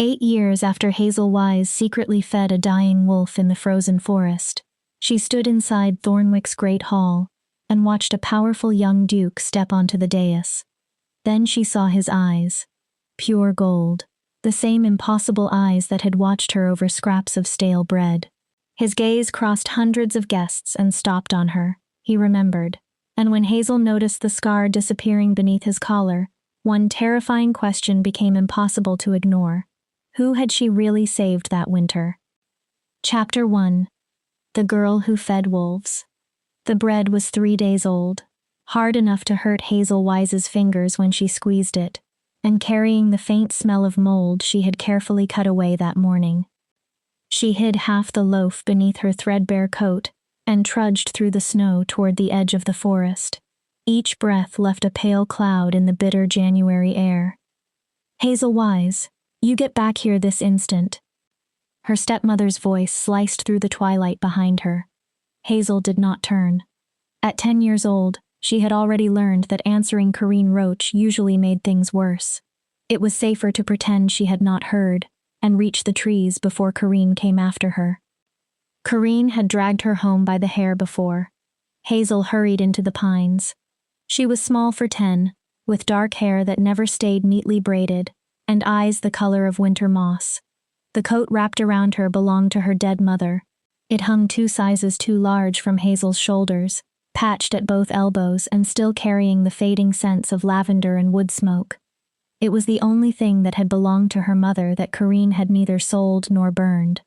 8 years after Hazel Wise secretly fed a dying wolf in the frozen forest, she stood inside Thornwick's great hall and watched a powerful young duke step onto the dais. Then she saw his eyes. Pure gold. The same impossible eyes that had watched her over scraps of stale bread. His gaze crossed hundreds of guests and stopped on her, he remembered. And when Hazel noticed the scar disappearing beneath his collar, one terrifying question became impossible to ignore. Who had she really saved that winter? Chapter 1. The Girl Who Fed Wolves. The bread was 3 days old, hard enough to hurt Hazel Wise's fingers when she squeezed it, and carrying the faint smell of mold she had carefully cut away that morning. She hid half the loaf beneath her threadbare coat and trudged through the snow toward the edge of the forest. Each breath left a pale cloud in the bitter January air. "Hazel Wise, you get back here this instant." Her stepmother's voice sliced through the twilight behind her. Hazel did not turn. At 10 years old, she had already learned that answering Corinne Roach usually made things worse. It was safer to pretend she had not heard and reach the trees before Corinne came after her. Corinne had dragged her home by the hair before. Hazel hurried into the pines. She was small for 10, with dark hair that never stayed neatly braided, and eyes the color of winter moss. The coat wrapped around her belonged to her dead mother. It hung 2 sizes too large from Hazel's shoulders, patched at both elbows and still carrying the fading scents of lavender and wood smoke. It was the only thing that had belonged to her mother that Corinne had neither sold nor burned.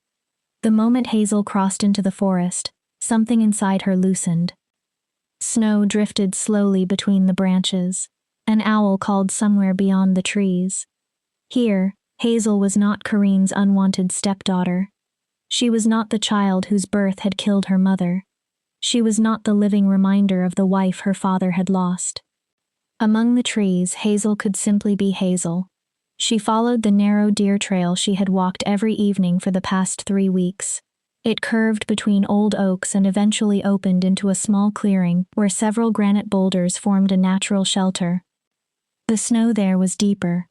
The moment Hazel crossed into the forest, something inside her loosened. Snow drifted slowly between the branches. An owl called somewhere beyond the trees. Here, Hazel was not Corinne's unwanted stepdaughter. She was not the child whose birth had killed her mother. She was not the living reminder of the wife her father had lost. Among the trees, Hazel could simply be Hazel. She followed the narrow deer trail she had walked every evening for the past 3 weeks. It curved between old oaks and eventually opened into a small clearing where several granite boulders formed a natural shelter. The snow there was deeper.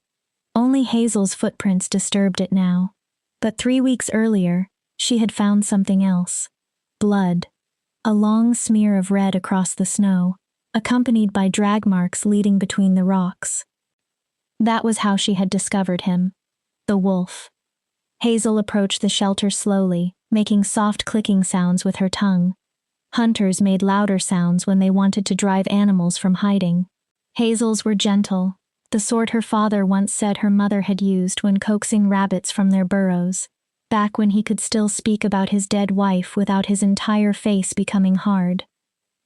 Only Hazel's footprints disturbed it now. But 3 weeks earlier, she had found something else. Blood. A long smear of red across the snow, accompanied by drag marks leading between the rocks. That was how she had discovered him. The wolf. Hazel approached the shelter slowly, making soft clicking sounds with her tongue. Hunters made louder sounds when they wanted to drive animals from hiding. Hazel's were gentle, the sort her father once said her mother had used when coaxing rabbits from their burrows, back when he could still speak about his dead wife without his entire face becoming hard.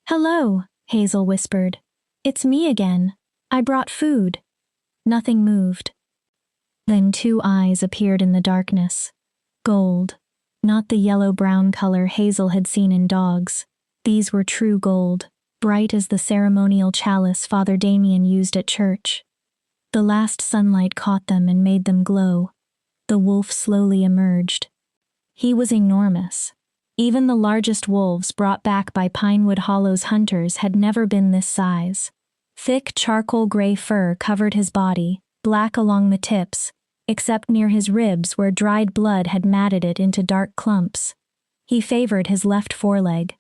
"Hello," Hazel whispered. "It's me again. I brought food." Nothing moved. Then 2 eyes appeared in the darkness. Gold. Not the yellow-brown color Hazel had seen in dogs. These were true gold, bright as the ceremonial chalice Father Damien used at church. The last sunlight caught them and made them glow. The wolf slowly emerged. He was enormous. Even the largest wolves brought back by Pinewood Hollow's hunters had never been this size. Thick charcoal gray fur covered his body, black along the tips, except near his ribs where dried blood had matted it into dark clumps. He favored his left foreleg.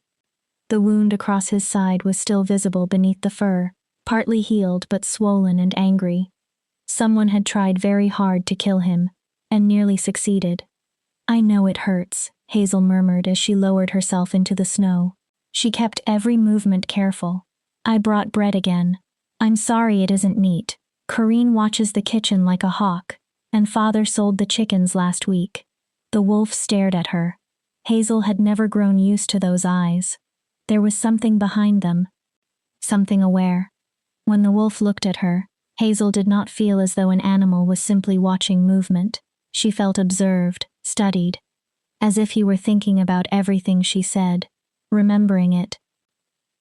The wound across his side was still visible beneath the fur, partly healed but swollen and angry. Someone had tried very hard to kill him, and nearly succeeded. "I know it hurts," Hazel murmured as she lowered herself into the snow. She kept every movement careful. "I brought bread again. I'm sorry it isn't neat. Corinne watches the kitchen like a hawk, and Father sold the chickens last week." The wolf stared at her. Hazel had never grown used to those eyes. There was something behind them. Something aware. When the wolf looked at her, Hazel did not feel as though an animal was simply watching movement. She felt observed, studied, as if he were thinking about everything she said, remembering it.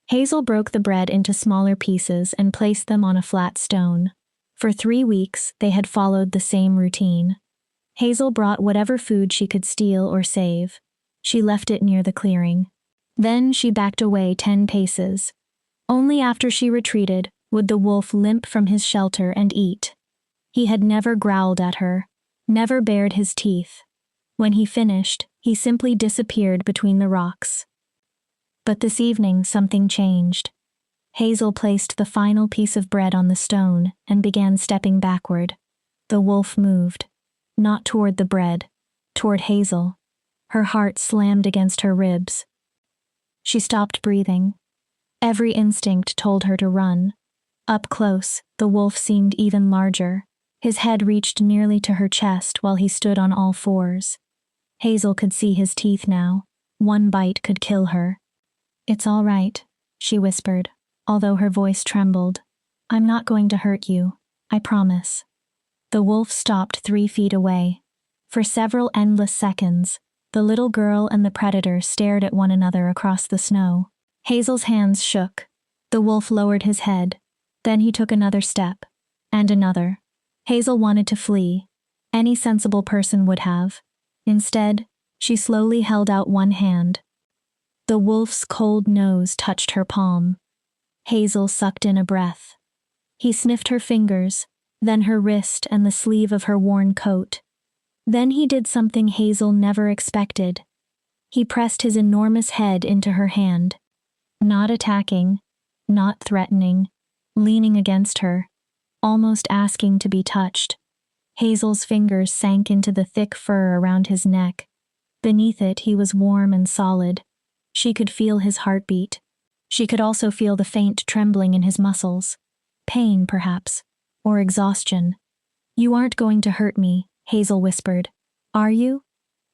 Hazel broke the bread into smaller pieces and placed them on a flat stone. For 3 weeks, they had followed the same routine. Hazel brought whatever food she could steal or save. She left it near the clearing. Then she backed away 10 paces. Only after she retreated would the wolf limp from his shelter and eat. He had never growled at her. never bared his teeth. When he finished, he simply disappeared between the rocks. But this evening something changed. Hazel placed the final piece of bread on the stone and began stepping backward. The wolf moved. Not toward the bread, toward Hazel. Her heart slammed against her ribs. She stopped breathing. Every instinct told her to run. Up close, the wolf seemed even larger. His head reached nearly to her chest while he stood on all fours. Hazel could see his teeth now. One bite could kill her. "It's all right," she whispered, although her voice trembled. "I'm not going to hurt you. I promise." The wolf stopped 3 feet away. For several endless seconds, the little girl and the predator stared at one another across the snow. Hazel's hands shook. The wolf lowered his head. Then he took another step. And another. Hazel wanted to flee. Any sensible person would have. Instead, she slowly held out one hand. The wolf's cold nose touched her palm. Hazel sucked in a breath. He sniffed her fingers, then her wrist and the sleeve of her worn coat. Then he did something Hazel never expected. He pressed his enormous head into her hand. Not attacking, not threatening, leaning against her, almost asking to be touched. Hazel's fingers sank into the thick fur around his neck. Beneath it, he was warm and solid. She could feel his heartbeat. She could also feel the faint trembling in his muscles. Pain, perhaps, or exhaustion. "You aren't going to hurt me," Hazel whispered. "Are you?"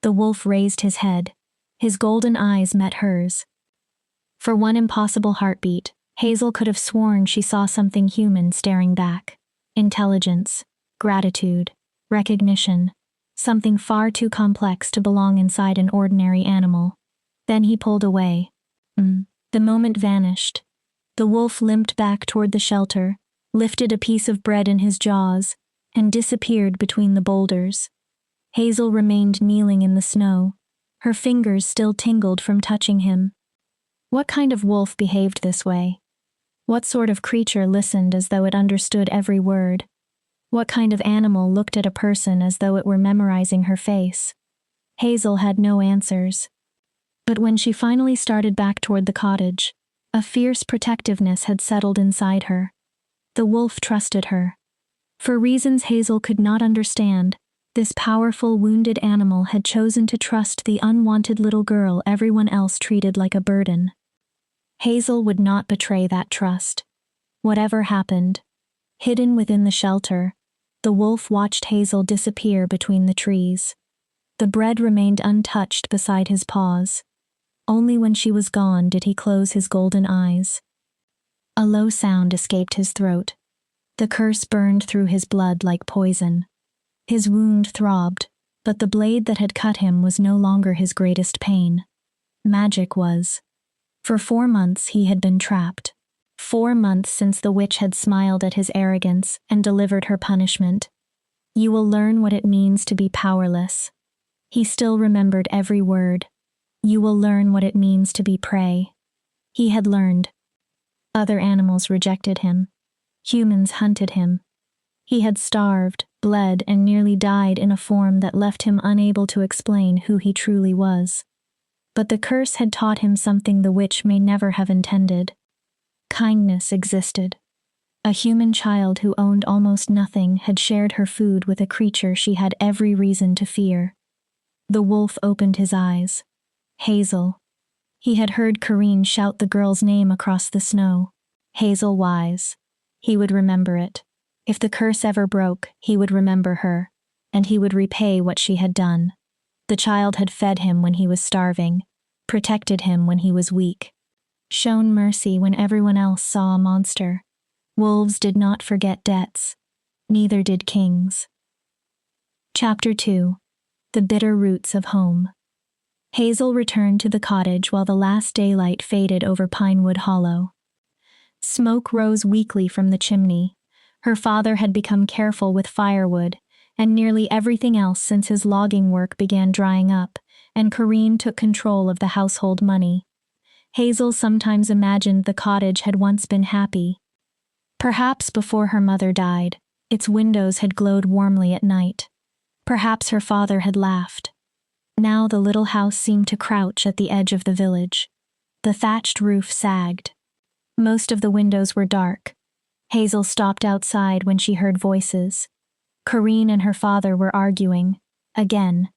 The wolf raised his head. His golden eyes met hers. For one impossible heartbeat, Hazel could have sworn she saw something human staring back. Intelligence, gratitude, recognition. Something far too complex to belong inside an ordinary animal. Then he pulled away. The moment vanished. The wolf limped back toward the shelter, lifted a piece of bread in his jaws, and disappeared between the boulders. Hazel remained kneeling in the snow. Her fingers still tingled from touching him. What kind of wolf behaved this way? What sort of creature listened as though it understood every word? What kind of animal looked at a person as though it were memorizing her face? Hazel had no answers. But when she finally started back toward the cottage, a fierce protectiveness had settled inside her. The wolf trusted her. For reasons Hazel could not understand, this powerful wounded animal had chosen to trust the unwanted little girl everyone else treated like a burden. Hazel would not betray that trust. Whatever happened, hidden within the shelter, the wolf watched Hazel disappear between the trees. The bread remained untouched beside his paws. Only when she was gone did he close his golden eyes. A low sound escaped his throat. The curse burned through his blood like poison. His wound throbbed, but the blade that had cut him was no longer his greatest pain. Magic was. For 4 months he had been trapped. 4 months since the witch had smiled at his arrogance and delivered her punishment. "You will learn what it means to be powerless." He still remembered every word. "You will learn what it means to be prey." He had learned. Other animals rejected him. Humans hunted him. He had starved, bled, and nearly died in a form that left him unable to explain who he truly was. But the curse had taught him something the witch may never have intended. Kindness existed. A human child who owned almost nothing had shared her food with a creature she had every reason to fear. The wolf opened his eyes. Hazel. He had heard Kareen shout the girl's name across the snow. Hazel Wise. He would remember it. If the curse ever broke, he would remember her, and he would repay what she had done. The child had fed him when he was starving, protected him when he was weak, shown mercy when everyone else saw a monster. Wolves did not forget debts. Neither did kings. Chapter 2. The Bitter Roots of Home. Hazel returned to the cottage while the last daylight faded over Pinewood Hollow. Smoke rose weakly from the chimney. Her father had become careful with firewood, and nearly everything else since his logging work began drying up, and Kareen took control of the household money. Hazel sometimes imagined the cottage had once been happy. Perhaps before her mother died, its windows had glowed warmly at night. Perhaps her father had laughed. Now the little house seemed to crouch at the edge of the village. The thatched roof sagged. Most of the windows were dark. Hazel stopped outside when she heard voices. Corinne and her father were arguing. Again.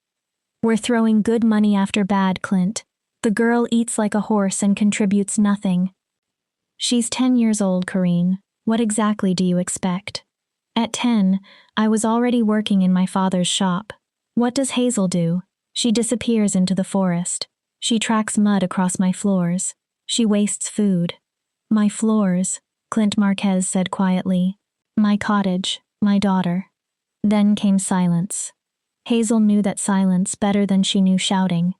"We're throwing good money after bad, Clint. The girl eats like a horse and contributes nothing." "She's 10 years old, Corinne. What exactly do you expect?" "At 10, I was already working in my father's shop. What does Hazel do? She disappears into the forest. She tracks mud across my floors. She wastes food." "My floors," Clint Marquez said quietly. "My cottage, my daughter." Then came silence. Hazel knew that silence better than she knew shouting.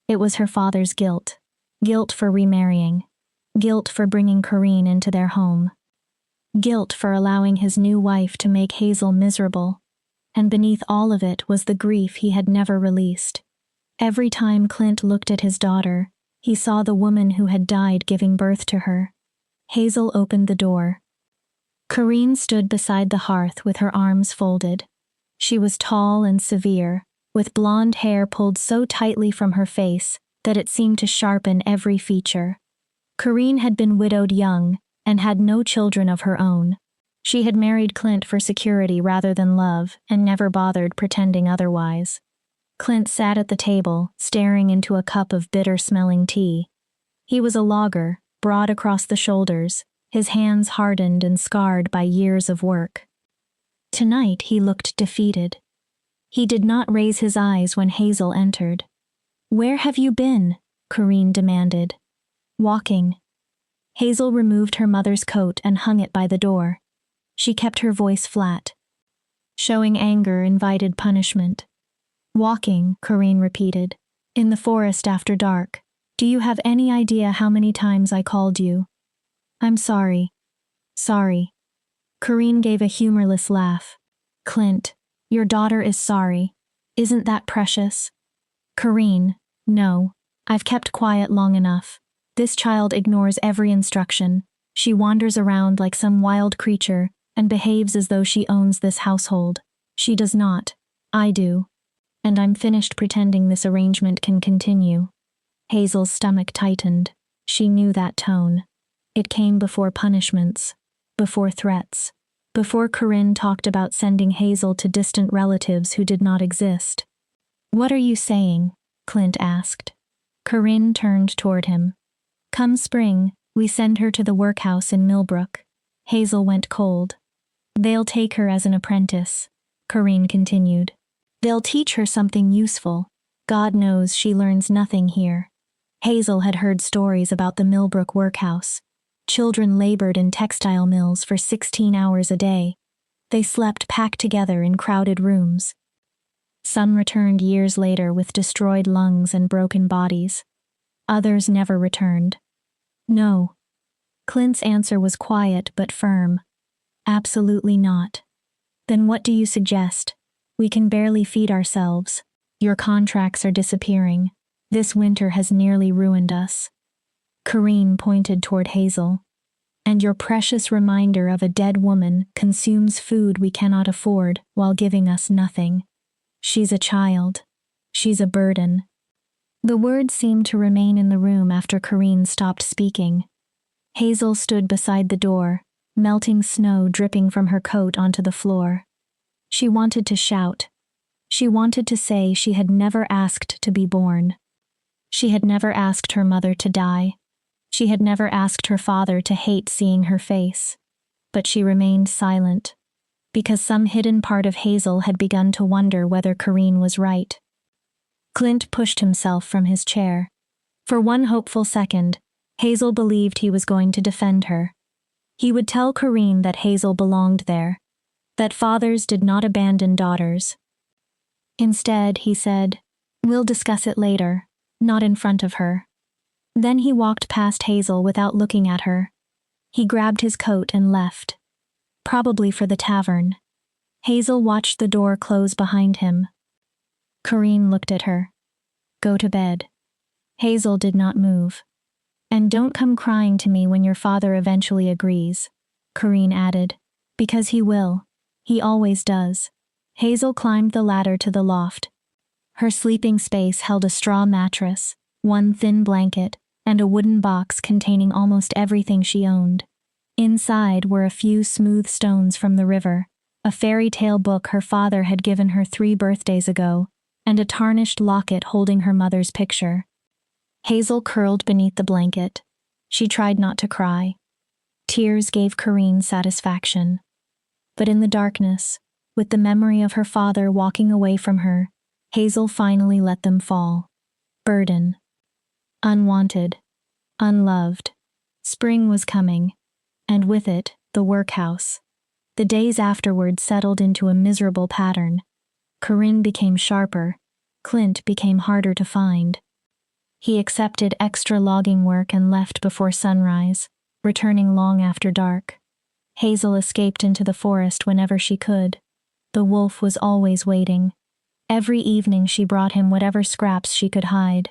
It was her father's guilt. Guilt for remarrying. Guilt for bringing Corinne into their home. Guilt for allowing his new wife to make Hazel miserable. And beneath all of it was the grief he had never released. Every time Clint looked at his daughter, he saw the woman who had died giving birth to her. Hazel opened the door. Corinne stood beside the hearth with her arms folded. She was tall and severe, with blonde hair pulled so tightly from her face that it seemed to sharpen every feature. Corinne had been widowed young and had no children of her own. She had married Clint for security rather than love and never bothered pretending otherwise. Clint sat at the table, staring into a cup of bitter-smelling tea. He was a logger, broad across the shoulders, his hands hardened and scarred by years of work. Tonight he looked defeated. He did not raise his eyes when Hazel entered. "Where have you been?" Corinne demanded. "Walking." Hazel removed her mother's coat and hung it by the door. She kept her voice flat. Showing anger invited punishment. "Walking," Corinne repeated. "In the forest after dark. Do you have any idea how many times I called you?" "I'm sorry." "Sorry." Corinne gave a humorless laugh. "Clint, your daughter is sorry. Isn't that precious?" "Corinne, no. I've kept quiet long enough. This child ignores every instruction. She wanders around like some wild creature and behaves as though she owns this household. She does not. I do. And I'm finished pretending this arrangement can continue." Hazel's stomach tightened. She knew that tone. It came before punishments, before threats, before Corinne talked about sending Hazel to distant relatives who did not exist. "What are you saying?" Clint asked. Corinne turned toward him. "Come spring, we send her to the workhouse in Millbrook." Hazel went cold. "They'll take her as an apprentice," Corinne continued. "They'll teach her something useful. God knows she learns nothing here." Hazel had heard stories about the Millbrook workhouse. Children labored in textile mills for 16 hours a day. They slept packed together in crowded rooms. Some returned years later with destroyed lungs and broken bodies. Others never returned. "No." Clint's answer was quiet but firm. "Absolutely not." "Then what do you suggest? We can barely feed ourselves. Your contracts are disappearing. This winter has nearly ruined us." Corinne pointed toward Hazel. "And your precious reminder of a dead woman consumes food we cannot afford while giving us nothing. She's a child. She's a burden." The words seemed to remain in the room after Corinne stopped speaking. Hazel stood beside the door, melting snow dripping from her coat onto the floor. She wanted to shout. She wanted to say she had never asked to be born. She had never asked her mother to die. She had never asked her father to hate seeing her face. But she remained silent, because some hidden part of Hazel had begun to wonder whether Corinne was right. Clint pushed himself from his chair. For one hopeful second, Hazel believed he was going to defend her. He would tell Corinne that Hazel belonged there, that fathers did not abandon daughters. Instead, he said, "We'll discuss it later, not in front of her." Then he walked past Hazel without looking at her. He grabbed his coat and left. Probably for the tavern. Hazel watched the door close behind him. Corinne looked at her. "Go to bed." Hazel did not move. "And don't come crying to me when your father eventually agrees," Corinne added. "Because he will. He always does." Hazel climbed the ladder to the loft. Her sleeping space held a straw mattress, one thin blanket, and a wooden box containing almost everything she owned. Inside were a few smooth stones from the river, a fairy tale book her father had given her 3 birthdays ago, and a tarnished locket holding her mother's picture. Hazel curled beneath the blanket. She tried not to cry. Tears gave Corinne satisfaction. But in the darkness, with the memory of her father walking away from her, Hazel finally let them fall. Burden. Unwanted. Unloved. Spring was coming, and with it, the workhouse. The days afterward settled into a miserable pattern. Corinne became sharper. Clint became harder to find. He accepted extra logging work and left before sunrise, returning long after dark. Hazel escaped into the forest whenever she could. The wolf was always waiting. Every evening she brought him whatever scraps she could hide.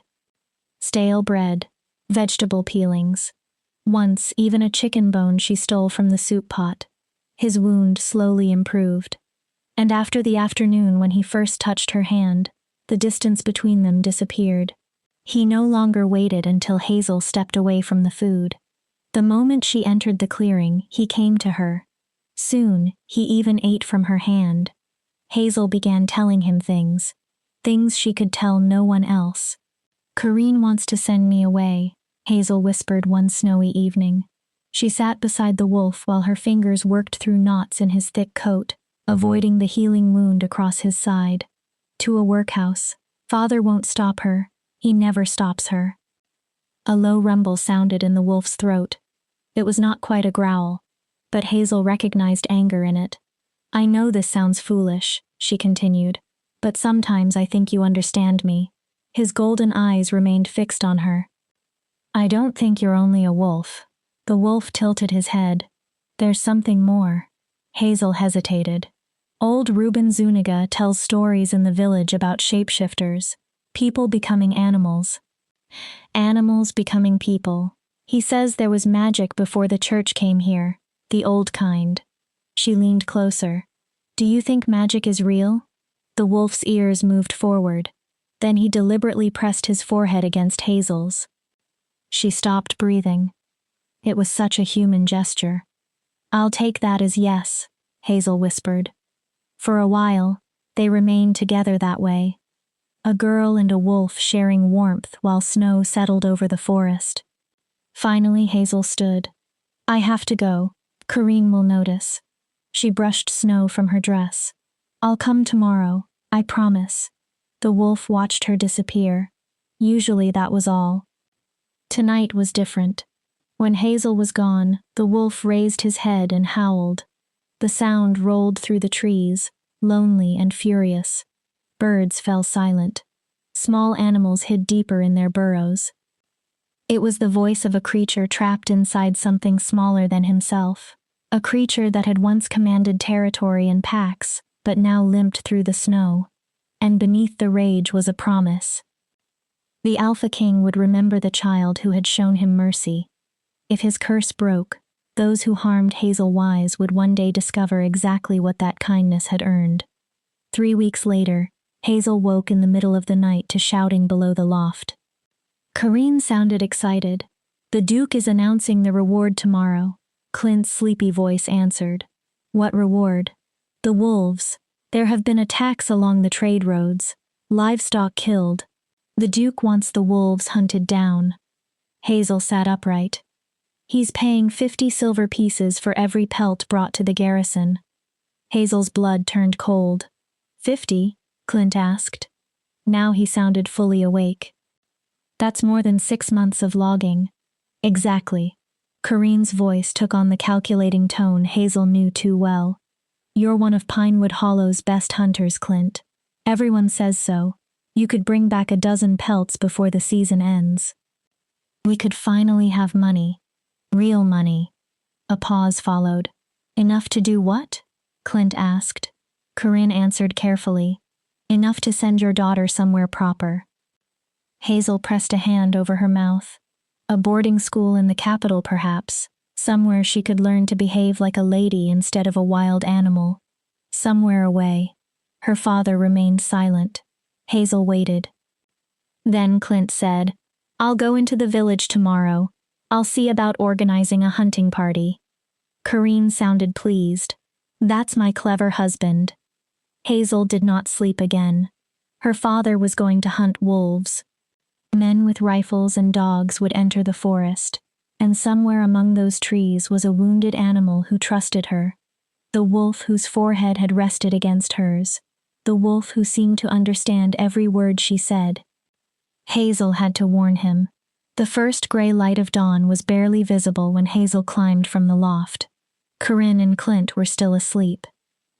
Stale bread, vegetable peelings. Once, even a chicken bone she stole from the soup pot. His wound slowly improved. And after the afternoon when he first touched her hand, the distance between them disappeared. He no longer waited until Hazel stepped away from the food. The moment she entered the clearing, he came to her. Soon, he even ate from her hand. Hazel began telling him things she could tell no one else. "Corinne wants to send me away," Hazel whispered one snowy evening. She sat beside the wolf while her fingers worked through knots in his thick coat, avoiding the healing wound across his side. "To a workhouse. Father won't stop her. He never stops her." A low rumble sounded in the wolf's throat. It was not quite a growl, but Hazel recognized anger in it. "I know this sounds foolish," she continued, "but sometimes I think you understand me." His golden eyes remained fixed on her. "I don't think you're only a wolf." The wolf tilted his head. "There's something more." Hazel hesitated. Old Reuben Zuniga tells stories in the village about shapeshifters, people becoming animals. Animals becoming people. He says there was magic before the church came here, the old kind. She leaned closer. "Do you think magic is real?" The wolf's ears moved forward. Then he deliberately pressed his forehead against Hazel's. She stopped breathing. It was such a human gesture. "I'll take that as yes," Hazel whispered. For a while, they remained together that way. A girl and a wolf sharing warmth while snow settled over the forest. Finally, Hazel stood. "I have to go. Corinne will notice." She brushed snow from her dress. "I'll come tomorrow, I promise." The wolf watched her disappear. Usually that was all. Tonight was different. When Hazel was gone, the wolf raised his head and howled. The sound rolled through the trees, lonely and furious. Birds fell silent. Small animals hid deeper in their burrows. It was the voice of a creature trapped inside something smaller than himself. A creature that had once commanded territory in packs, but now limped through the snow. And beneath the rage was a promise. The Alpha King would remember the child who had shown him mercy. If his curse broke, those who harmed Hazel Wise would one day discover exactly what that kindness had earned. 3 weeks later, Hazel woke in the middle of the night to shouting below the loft. Corinne sounded excited. "The Duke is announcing the reward tomorrow," Clint's sleepy voice answered. "What reward?" "The wolves. There have been attacks along the trade roads. Livestock killed. The Duke wants the wolves hunted down." Hazel sat upright. "He's paying 50 silver pieces for every pelt brought to the garrison." Hazel's blood turned cold. "50?" Clint asked. Now he sounded fully awake. "That's more than 6 months of logging." "Exactly." Corinne's voice took on the calculating tone Hazel knew too well. "You're one of Pinewood Hollow's best hunters, Clint. Everyone says so. You could bring back a dozen pelts before the season ends. We could finally have money. Real money." A pause followed. "Enough to do what?" Clint asked. Corinne answered carefully. "Enough to send your daughter somewhere proper." Hazel pressed a hand over her mouth. A boarding school in the capital, perhaps. Somewhere she could learn to behave like a lady instead of a wild animal. Somewhere away. Her father remained silent. Hazel waited. Then Clint said, "I'll go into the village tomorrow. I'll see about organizing a hunting party." Corrine sounded pleased. "That's my clever husband." Hazel did not sleep again. Her father was going to hunt wolves. Men with rifles and dogs would enter the forest, and somewhere among those trees was a wounded animal who trusted her. The wolf whose forehead had rested against hers. The wolf who seemed to understand every word she said. Hazel had to warn him. The first gray light of dawn was barely visible when Hazel climbed from the loft. Corinne and Clint were still asleep.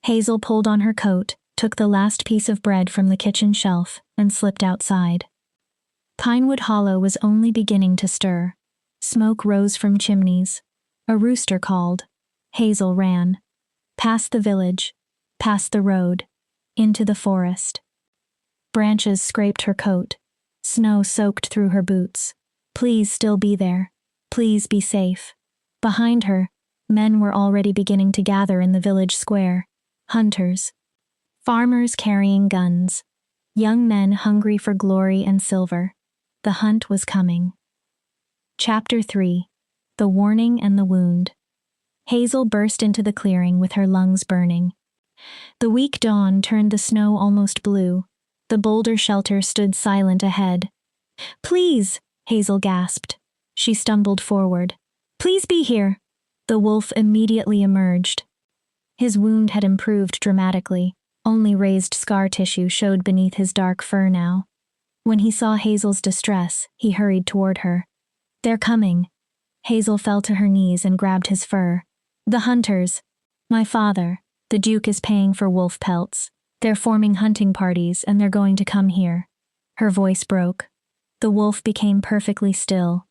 Hazel pulled on her coat, took the last piece of bread from the kitchen shelf, and slipped outside. Pinewood Hollow was only beginning to stir. Smoke rose from chimneys. A rooster called. Hazel ran. Past the village, past the road, into the forest. Branches scraped her coat. Snow soaked through her boots. Please still be there. Please be safe. Behind her, men were already beginning to gather in the village square. Hunters. Farmers carrying guns. Young men hungry for glory and silver. The hunt was coming. Chapter 3. The Warning and the Wound. Hazel burst into the clearing with her lungs burning. The weak dawn turned the snow almost blue. The boulder shelter stood silent ahead. "Please," Hazel gasped. She stumbled forward. "Please be here." The wolf immediately emerged. His wound had improved dramatically. Only raised scar tissue showed beneath his dark fur now. When he saw Hazel's distress, he hurried toward her. "They're coming." Hazel fell to her knees and grabbed his fur. "The hunters. My father. The Duke is paying for wolf pelts. They're forming hunting parties and they're going to come here." Her voice broke. The wolf became perfectly still.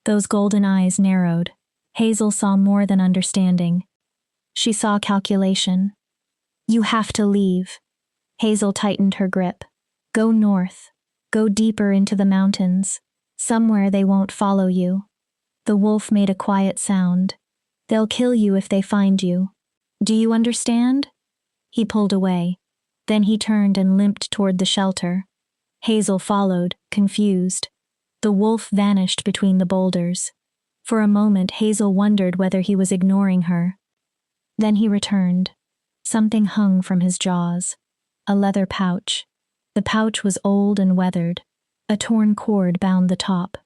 Those golden eyes narrowed. Hazel saw more than understanding. She saw calculation. "You have to leave." Hazel tightened her grip. "Go north. Go deeper into the mountains. Somewhere they won't follow you." The wolf made a quiet sound. "They'll kill you if they find you. Do you understand?" He pulled away. Then he turned and limped toward the shelter. Hazel followed, confused. The wolf vanished between the boulders. For a moment Hazel wondered whether he was ignoring her. Then he returned. Something hung from his jaws. A leather pouch. The pouch was old and weathered. A torn cord bound the top.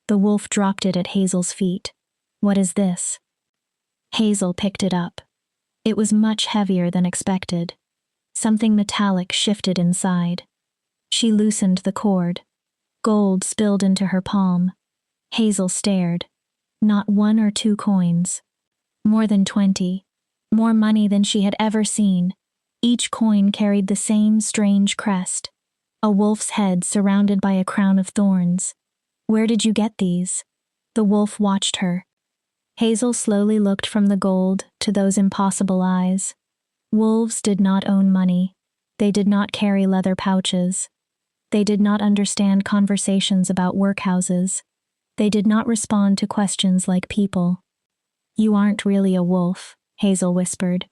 The wolf dropped it at Hazel's feet. "What is this?" Hazel picked it up. It was much heavier than expected. Something metallic shifted inside. She loosened the cord. Gold spilled into her palm. Hazel stared. Not 1 or 2 coins. More than 20. More money than she had ever seen. Each coin carried the same strange crest. A wolf's head surrounded by a crown of thorns. "Where did you get these?" The wolf watched her. Hazel slowly looked from the gold to those impossible eyes. Wolves did not own money. They did not carry leather pouches. They did not understand conversations about workhouses. They did not respond to questions like people. "You aren't really a wolf," Hazel whispered.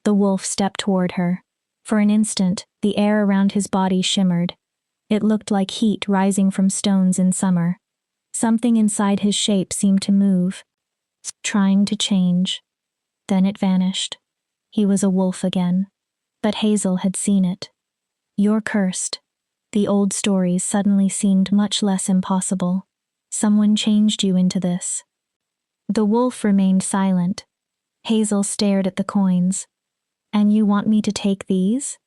The wolf stepped toward her. For an instant, the air around his body shimmered. It looked like heat rising from stones in summer. Something inside his shape seemed to move, trying to change. Then it vanished. He was a wolf again. But Hazel had seen it. "You're cursed." The old stories suddenly seemed much less impossible. Someone changed you into this. The wolf remained silent. Hazel stared at the coins. "And you want me to take these?"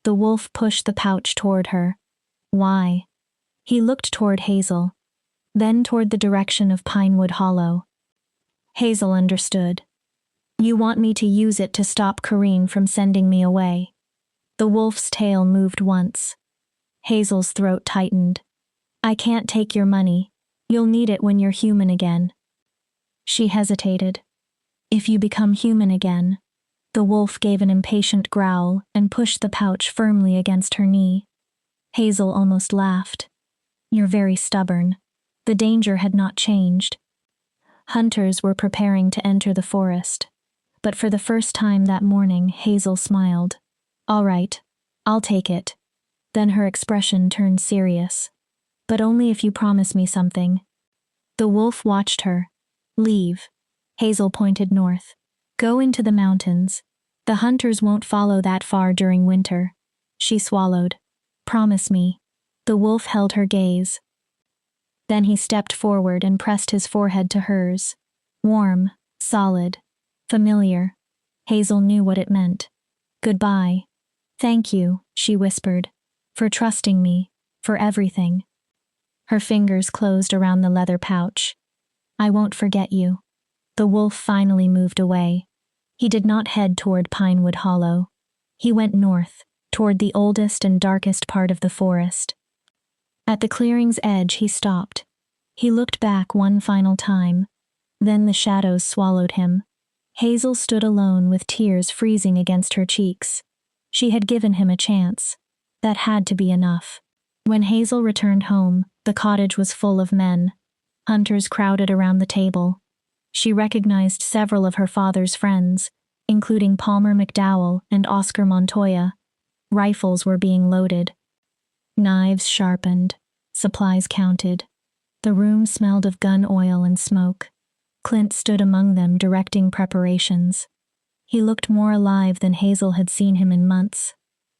The wolf pushed the pouch toward her. "Why?" He looked toward Hazel, then toward the direction of Pinewood Hollow. Hazel understood. "You want me to use it to stop Corrine from sending me away." The wolf's tail moved once. Hazel's throat tightened. "I can't take your money. You'll need it when you're human again." She hesitated. "If you become human again." The wolf gave an impatient growl and pushed the pouch firmly against her knee. Hazel almost laughed. "You're very stubborn." The danger had not changed. Hunters were preparing to enter the forest. But for the first time that morning, Hazel smiled. "All right. I'll take it. Then her expression turned serious. But only if you promise me something. The wolf watched her. Leave. Hazel pointed north. Go into the mountains. The hunters won't follow that far during winter. She swallowed. Promise me. The wolf held her gaze. Then he stepped forward and pressed his forehead to hers. Warm, solid, familiar. Hazel knew what it meant. Goodbye. Thank you, she whispered, for trusting me, for everything. Her fingers closed around the leather pouch. I won't forget you. The wolf finally moved away. He did not head toward Pinewood Hollow. He went north, toward the oldest and darkest part of the forest. At the clearing's edge he stopped. He looked back one final time. Then the shadows swallowed him. Hazel stood alone with tears freezing against her cheeks. She had given him a chance. That had to be enough. When Hazel returned home, the cottage was full of men. Hunters crowded around the table. She recognized several of her father's friends, including Palmer McDowell and Oscar Montoya. Rifles were being loaded. Knives sharpened. Supplies counted. The room smelled of gun oil and smoke. Clint stood among them directing preparations. He looked more alive than Hazel had seen him in months.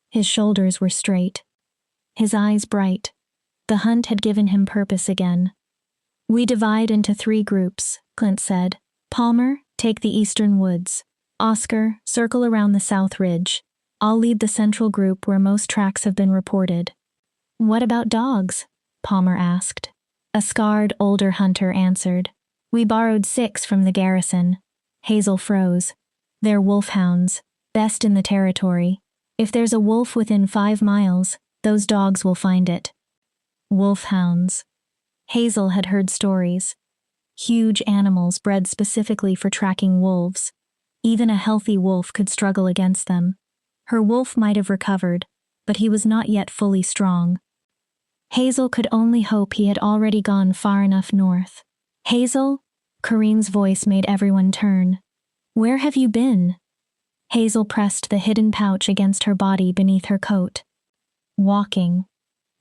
His shoulders were straight. His eyes bright. The hunt had given him purpose again. We divide into 3 groups, Clint said. Palmer, take the eastern woods. Oscar, circle around the south ridge. I'll lead the central group where most tracks have been reported. What about dogs? Palmer asked. A scarred, older hunter answered. We borrowed 6 from the garrison. Hazel froze. They're wolfhounds, best in the territory. If there's a wolf within 5 miles, those dogs will find it. Wolfhounds. Hazel had heard stories. Huge animals bred specifically for tracking wolves. Even a healthy wolf could struggle against them. Her wolf might have recovered, but he was not yet fully strong. Hazel could only hope he had already gone far enough north. Hazel? Corinne's voice made everyone turn. Where have you been? Hazel pressed the hidden pouch against her body beneath her coat. Walking.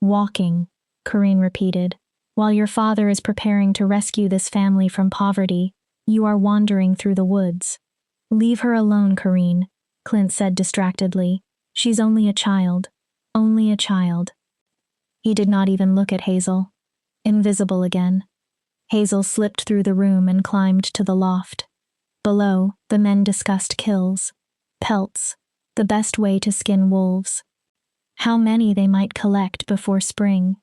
Walking, Corinne repeated. While your father is preparing to rescue this family from poverty, you are wandering through the woods. Leave her alone, Corinne, Clint said distractedly. She's only a child. Only a child. He did not even look at Hazel. Invisible again. Hazel slipped through the room and climbed to the loft. Below, the men discussed kills. Pelts. The best way to skin wolves. How many they might collect before spring.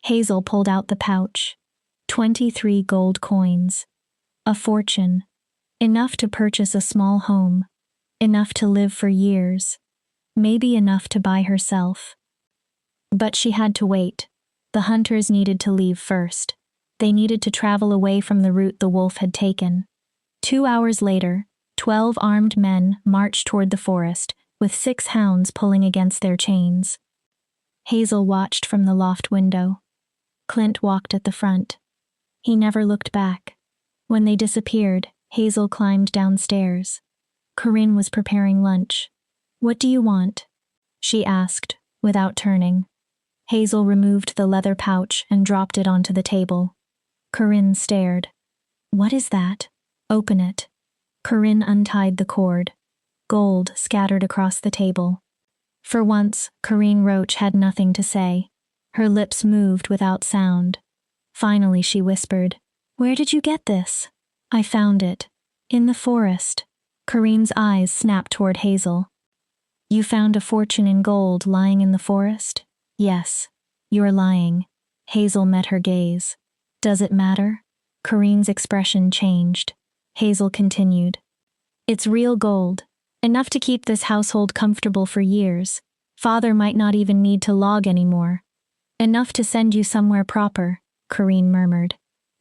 Hazel pulled out the pouch. 23 gold coins. A fortune. Enough to purchase a small home. Enough to live for years. Maybe enough to buy herself. But she had to wait. The hunters needed to leave first. They needed to travel away from the route the wolf had taken. 2 hours later, 12 armed men marched toward the forest, with 6 hounds pulling against their chains. Hazel watched from the loft window. Clint walked at the front. He never looked back. When they disappeared, Hazel climbed downstairs. Corinne was preparing lunch. What do you want? She asked, without turning. Hazel removed the leather pouch and dropped it onto the table. Corinne stared. What is that? Open it. Corinne untied the cord. Gold scattered across the table. For once, Corinne Roach had nothing to say. Her lips moved without sound. Finally she whispered, Where did you get this? I found it. In the forest. Corinne's eyes snapped toward Hazel. You found a fortune in gold lying in the forest? Yes. You're lying. Hazel met her gaze. Does it matter? Corinne's expression changed. Hazel continued. It's real gold. Enough to keep this household comfortable for years. Father might not even need to log anymore. Enough to send you somewhere proper, Corinne murmured.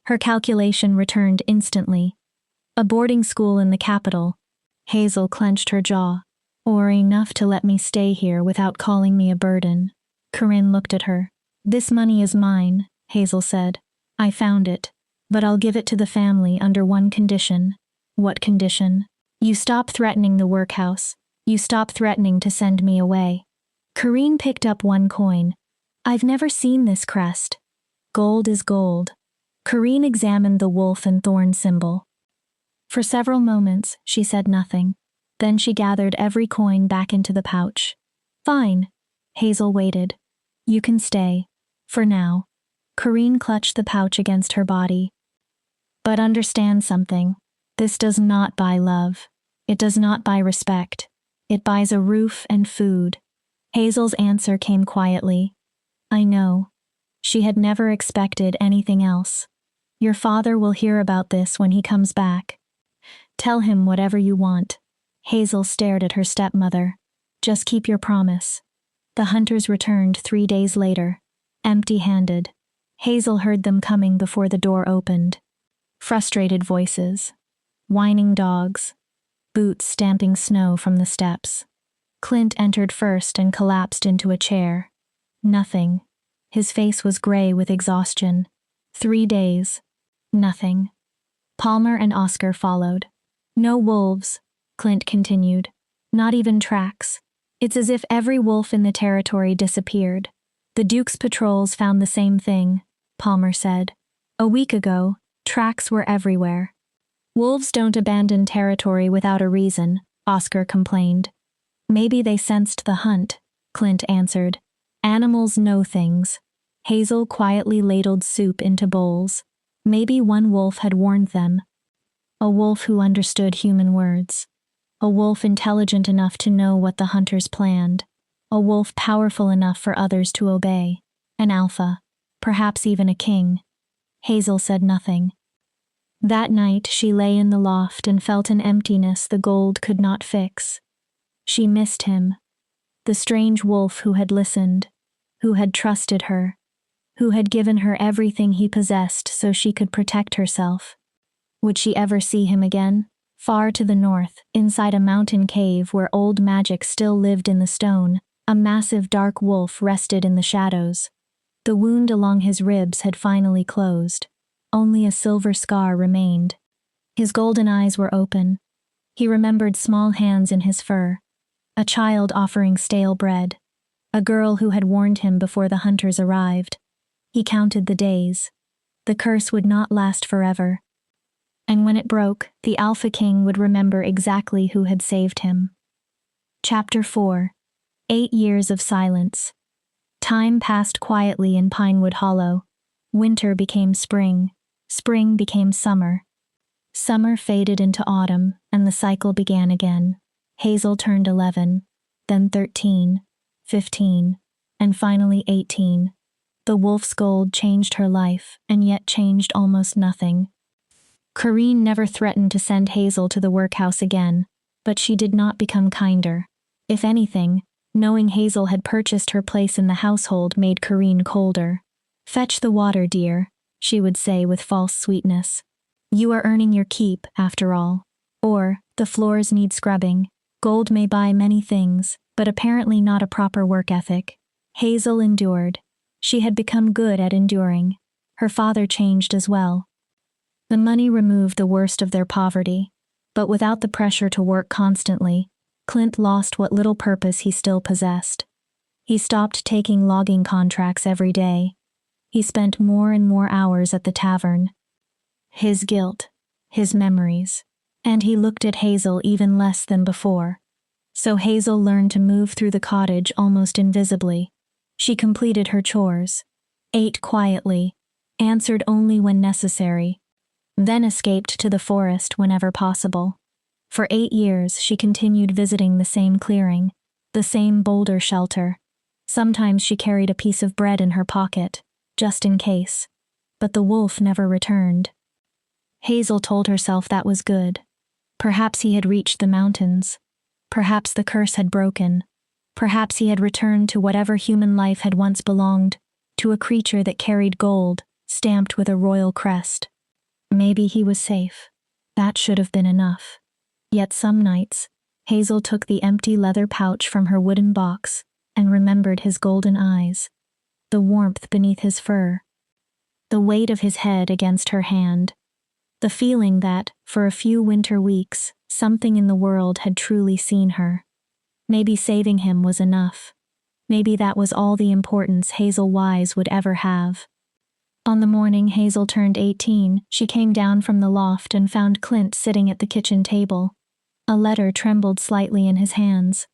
Her calculation returned instantly. A boarding school in the capital. Hazel clenched her jaw. Or enough to let me stay here without calling me a burden. Corinne looked at her. This money is mine, Hazel said. I found it. But I'll give it to the family under one condition. What condition? You stop threatening the workhouse. You stop threatening to send me away. Kareen picked up one coin. I've never seen this crest. Gold is gold. Kareen examined the wolf and thorn symbol. For several moments, she said nothing. Then she gathered every coin back into the pouch. Fine. Hazel waited. You can stay. For now. Kareen clutched the pouch against her body. But understand something. This does not buy love. It does not buy respect. It buys a roof and food. Hazel's answer came quietly. I know. She had never expected anything else. Your father will hear about this when he comes back. Tell him whatever you want. Hazel stared at her stepmother. Just keep your promise. The hunters returned 3 days later, empty-handed. Hazel heard them coming before the door opened. Frustrated voices. Whining dogs. Boots stamping snow from the steps. Clint entered first and collapsed into a chair. Nothing. His face was gray with exhaustion. 3 days. Nothing. Palmer and Oscar followed. No wolves, Clint continued. Not even tracks. It's as if every wolf in the territory disappeared. The Duke's patrols found the same thing, Palmer said. A week ago, tracks were everywhere. Wolves don't abandon territory without a reason, Oscar complained. Maybe they sensed the hunt, Clint answered. Animals know things. Hazel quietly ladled soup into bowls. Maybe one wolf had warned them. A wolf who understood human words. A wolf intelligent enough to know what the hunters planned. A wolf powerful enough for others to obey. An alpha. Perhaps even a king. Hazel said nothing. That night she lay in the loft and felt an emptiness the gold could not fix. She missed him. The strange wolf who had listened. Who had trusted her. Who had given her everything he possessed so she could protect herself. Would she ever see him again? Far to the north, inside a mountain cave where old magic still lived in the stone, a massive dark wolf rested in the shadows. The wound along his ribs had finally closed. Only a silver scar remained. His golden eyes were open. He remembered small hands in his fur. A child offering stale bread. A girl who had warned him before the hunters arrived. He counted the days. The curse would not last forever. And when it broke, the Alpha King would remember exactly who had saved him. Chapter 4. 8 years of silence. Time passed quietly in Pinewood Hollow. Winter became spring. Spring became summer. Summer faded into autumn, and the cycle began again. Hazel turned 11, then 13, 15, and finally 18. The wolf's gold changed her life, and yet changed almost nothing. Kareen never threatened to send Hazel to the workhouse again, but she did not become kinder. If anything, knowing Hazel had purchased her place in the household made Kareen colder. Fetch the water, dear, she would say with false sweetness. You are earning your keep, after all. Or, the floors need scrubbing. Gold may buy many things, but apparently not a proper work ethic. Hazel endured. She had become good at enduring. Her father changed as well. The money removed the worst of their poverty, but without the pressure to work constantly, Clint lost what little purpose he still possessed. He stopped taking logging contracts every day. He spent more and more hours at the tavern. His guilt, his memories, and he looked at Hazel even less than before. So Hazel learned to move through the cottage almost invisibly. She completed her chores, ate quietly, answered only when necessary, then escaped to the forest whenever possible. For 8 years she continued visiting the same clearing, the same boulder shelter. Sometimes she carried a piece of bread in her pocket, just in case. But the wolf never returned. Hazel told herself that was good. Perhaps he had reached the mountains. Perhaps the curse had broken. Perhaps he had returned to whatever human life had once belonged, to a creature that carried gold, stamped with a royal crest. Maybe he was safe. That should have been enough. Yet some nights, Hazel took the empty leather pouch from her wooden box and remembered his golden eyes, the warmth beneath his fur, the weight of his head against her hand, the feeling that, for a few winter weeks, something in the world had truly seen her. Maybe saving him was enough. Maybe that was all the importance Hazel Wise would ever have. On the morning Hazel turned 18, she came down from the loft and found Clint sitting at the kitchen table. A letter trembled slightly in his hands.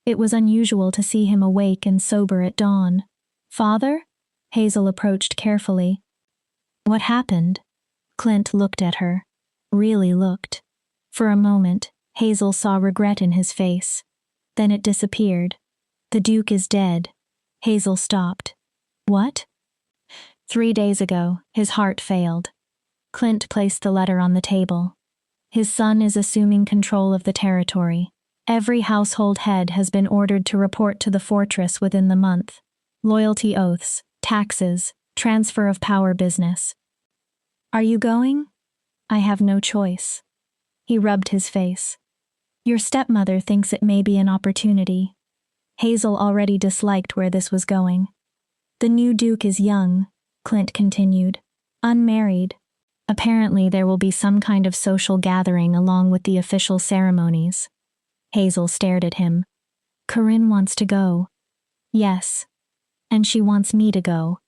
It was unusual to see him awake and sober at dawn. "Father?" Hazel approached carefully. "What happened?" Clint looked at her. Really looked. For a moment, Hazel saw regret in his face. Then it disappeared. "The Duke is dead." Hazel stopped. "What?" 3 days ago, his heart failed. Clint placed the letter on the table. "His son is assuming control of the territory. Every household head has been ordered to report to the fortress within the month. Loyalty oaths, taxes, transfer of power business." "Are you going?" "I have no choice." He rubbed his face. "Your stepmother thinks it may be an opportunity." Hazel already disliked where this was going. "The new Duke is young," Clint continued. "Unmarried. Apparently there will be some kind of social gathering along with the official ceremonies." Hazel stared at him. "Corinne wants to go." "Yes. And she wants me to go."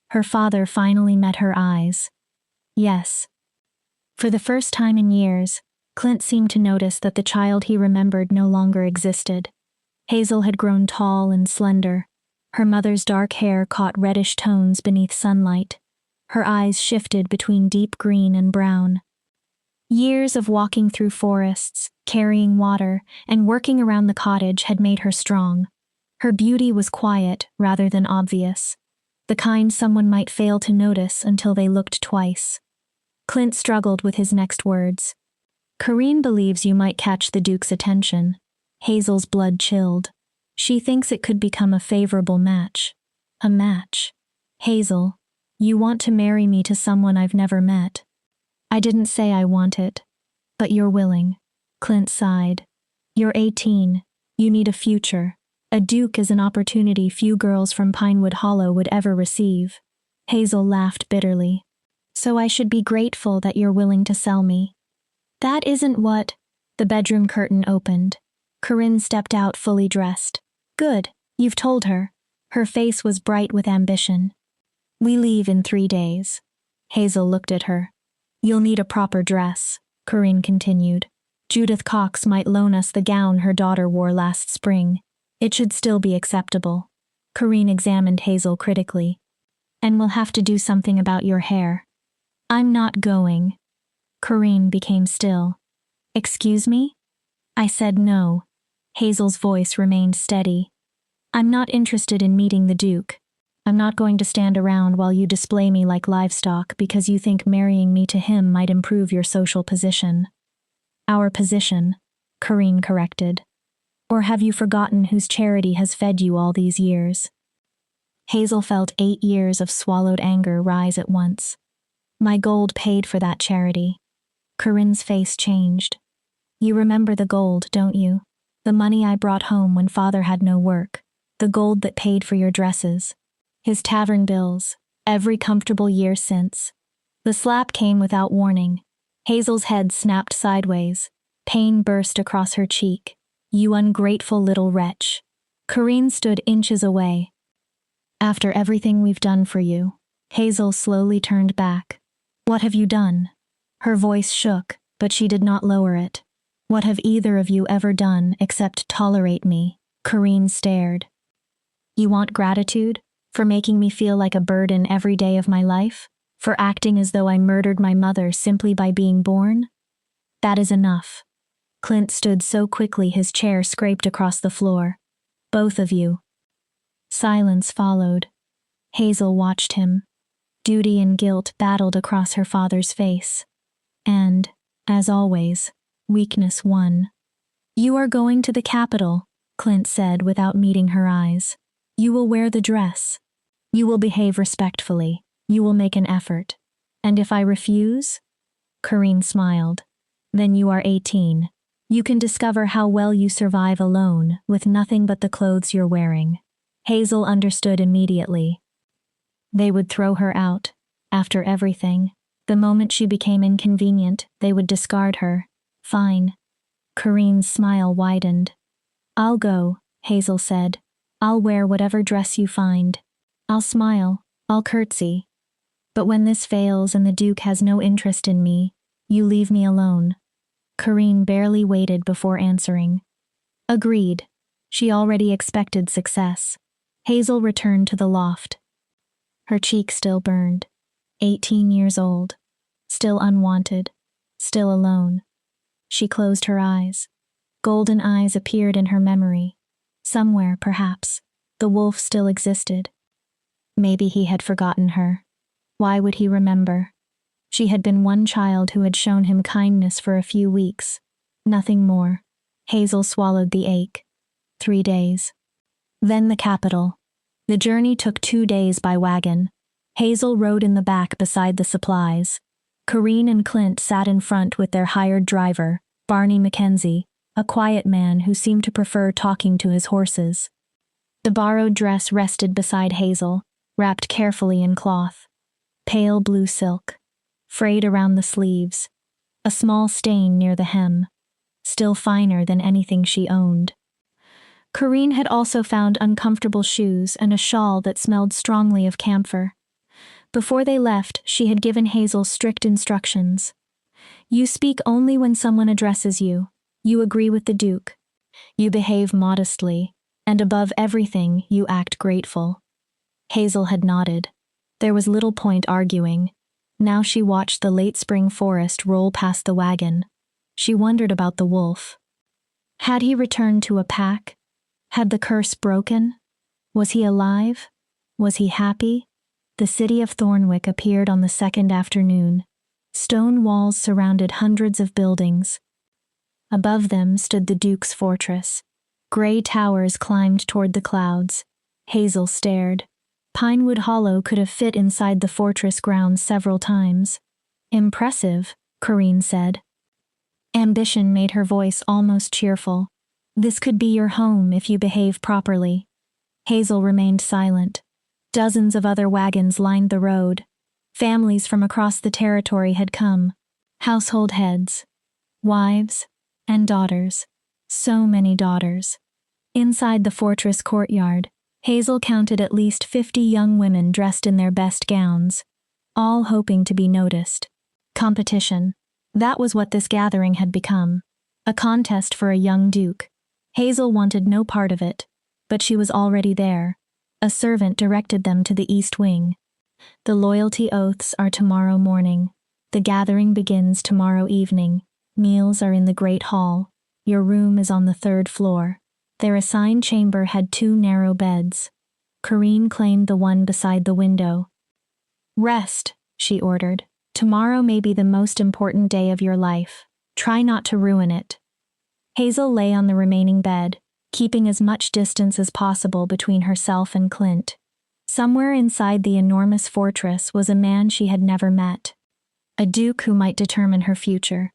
Her father finally met her eyes. "Yes." For the first time in years, Clint seemed to notice that the child he remembered no longer existed. Hazel had grown tall and slender. Her mother's dark hair caught reddish tones beneath sunlight. Her eyes shifted between deep green and brown. Years of walking through forests, carrying water, and working around the cottage had made her strong. Her beauty was quiet rather than obvious, the kind someone might fail to notice until they looked twice. Clint struggled with his next words. "Corinne believes you might catch the Duke's attention." Hazel's blood chilled. "She thinks it could become a favorable match." "A match?" "Hazel, you want to marry me to someone I've never met." "I didn't say I want it." "But you're willing." Clint sighed. "You're 18. You need a future. A Duke is an opportunity few girls from Pinewood Hollow would ever receive." Hazel laughed bitterly. "So I should be grateful that you're willing to sell me." "That isn't what—" The bedroom curtain opened. Corinne stepped out fully dressed. "Good, you've told her." Her face was bright with ambition. "We leave in 3 days." Hazel looked at her. "You'll need a proper dress," Corinne continued. "Judith Cox might loan us the gown her daughter wore last spring. It should still be acceptable." Corinne examined Hazel critically. "And we'll have to do something about your hair." "I'm not going." Corinne became still. "Excuse me?" "I said no." Hazel's voice remained steady. "I'm not interested in meeting the Duke. I'm not going to stand around while you display me like livestock because you think marrying me to him might improve your social position." "Our position," Corinne corrected. "Or have you forgotten whose charity has fed you all these years?" Hazel felt 8 years of swallowed anger rise at once. "My gold paid for that charity." Corinne's face changed. "You remember the gold, don't you? The money I brought home when father had no work. The gold that paid for your dresses. His tavern bills, every comfortable year since." The slap came without warning. Hazel's head snapped sideways. Pain burst across her cheek. "You ungrateful little wretch." Corinne stood inches away. "After everything we've done for you." Hazel slowly turned back. "What have you done?" Her voice shook, but she did not lower it. "What have either of you ever done except tolerate me?" Corinne stared. "You want gratitude? For making me feel like a burden every day of my life? For acting as though I murdered my mother simply by being born? That is enough." Clint stood so quickly his chair scraped across the floor. "Both of you." Silence followed. Hazel watched him. Duty and guilt battled across her father's face. And, as always, weakness won. "You are going to the capital," Clint said without meeting her eyes. "You will wear the dress. You will behave respectfully. You will make an effort. And if I refuse?" Corinne smiled. "Then you are 18. You can discover how well you survive alone, with nothing but the clothes you're wearing." Hazel understood immediately. They would throw her out. After everything. The moment she became inconvenient, they would discard her. Fine. Corinne's smile widened. "I'll go," Hazel said. I'll wear whatever dress you find. I'll smile, I'll curtsy. But when this fails and the Duke has no interest in me, you leave me alone." Corinne barely waited before answering. Agreed. She already expected success. Hazel returned to the loft. Her cheek still burned. 18 years old. Still unwanted. Still alone. She closed her eyes. Golden eyes appeared in her memory. Somewhere, perhaps, the wolf still existed. Maybe he had forgotten her. Why would he remember? She had been one child who had shown him kindness for a few weeks. Nothing more. Hazel swallowed the ache. 3 days. Then the capital. The journey took 2 days by wagon. Hazel rode in the back beside the supplies. Corinne and Clint sat in front with their hired driver, Barney Mackenzie, a quiet man who seemed to prefer talking to his horses. The borrowed dress rested beside Hazel, wrapped carefully in cloth. Pale blue silk. Frayed around the sleeves. A small stain near the hem. Still finer than anything she owned. Corinne had also found uncomfortable shoes and a shawl that smelled strongly of camphor. Before they left, she had given Hazel strict instructions. You speak only when someone addresses you. You agree with the Duke. You behave modestly, and above everything, you act grateful. Hazel had nodded. There was little point arguing. Now she watched the late spring forest roll past the wagon. She wondered about the wolf. Had he returned to a pack? Had the curse broken? Was he alive? Was he happy? The city of Thornwick appeared on the second afternoon. Stone walls surrounded hundreds of buildings. Above them stood the Duke's fortress. Gray towers climbed toward the clouds. Hazel stared. Pinewood Hollow could have fit inside the fortress grounds several times. Impressive, Corinne said. Ambition made her voice almost cheerful. This could be your home if you behave properly. Hazel remained silent. Dozens of other wagons lined the road. Families from across the territory had come. Household heads. Wives. And daughters. So many daughters. Inside the fortress courtyard, Hazel counted at least 50 young women dressed in their best gowns, all hoping to be noticed. Competition. That was what this gathering had become. A contest for a young duke. Hazel wanted no part of it, but she was already there. A servant directed them to the east wing. The loyalty oaths are tomorrow morning. The gathering begins tomorrow evening. Meals are in the great hall. Your room is on the 3rd floor. Their assigned chamber had 2 narrow beds. Corinne claimed the one beside the window. Rest, she ordered. Tomorrow may be the most important day of your life. Try not to ruin it. Hazel lay on the remaining bed, keeping as much distance as possible between herself and Clint. Somewhere inside the enormous fortress was a man she had never met. A duke who might determine her future.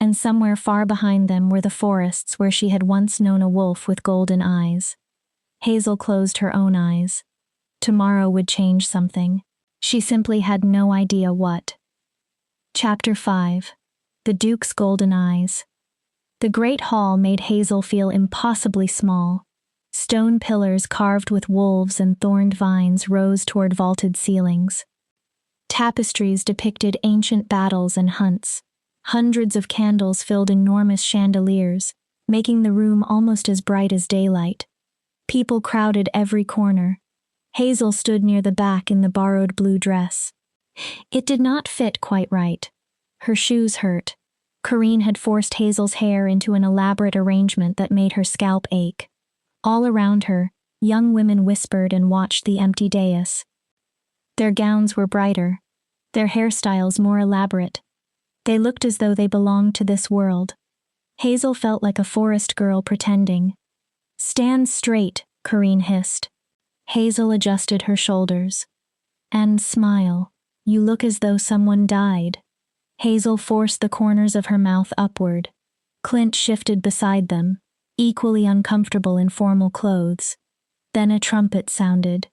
And somewhere far behind them were the forests where she had once known a wolf with golden eyes. Hazel closed her own eyes. Tomorrow would change something. She simply had no idea what. Chapter 5. The Duke's Golden Eyes. The great hall made Hazel feel impossibly small. Stone pillars carved with wolves and thorned vines rose toward vaulted ceilings. Tapestries depicted ancient battles and hunts. Hundreds of candles filled enormous chandeliers, making the room almost as bright as daylight. People crowded every corner. Hazel stood near the back in the borrowed blue dress. It did not fit quite right. Her shoes hurt. Corinne had forced Hazel's hair into an elaborate arrangement that made her scalp ache. All around her, young women whispered and watched the empty dais. Their gowns were brighter, their hairstyles more elaborate. They looked as though they belonged to this world. Hazel felt like a forest girl pretending. Stand straight, Corinne hissed. Hazel adjusted her shoulders. And smile. You look as though someone died. Hazel forced the corners of her mouth upward. Clint shifted beside them, equally uncomfortable in formal clothes. Then a trumpet sounded.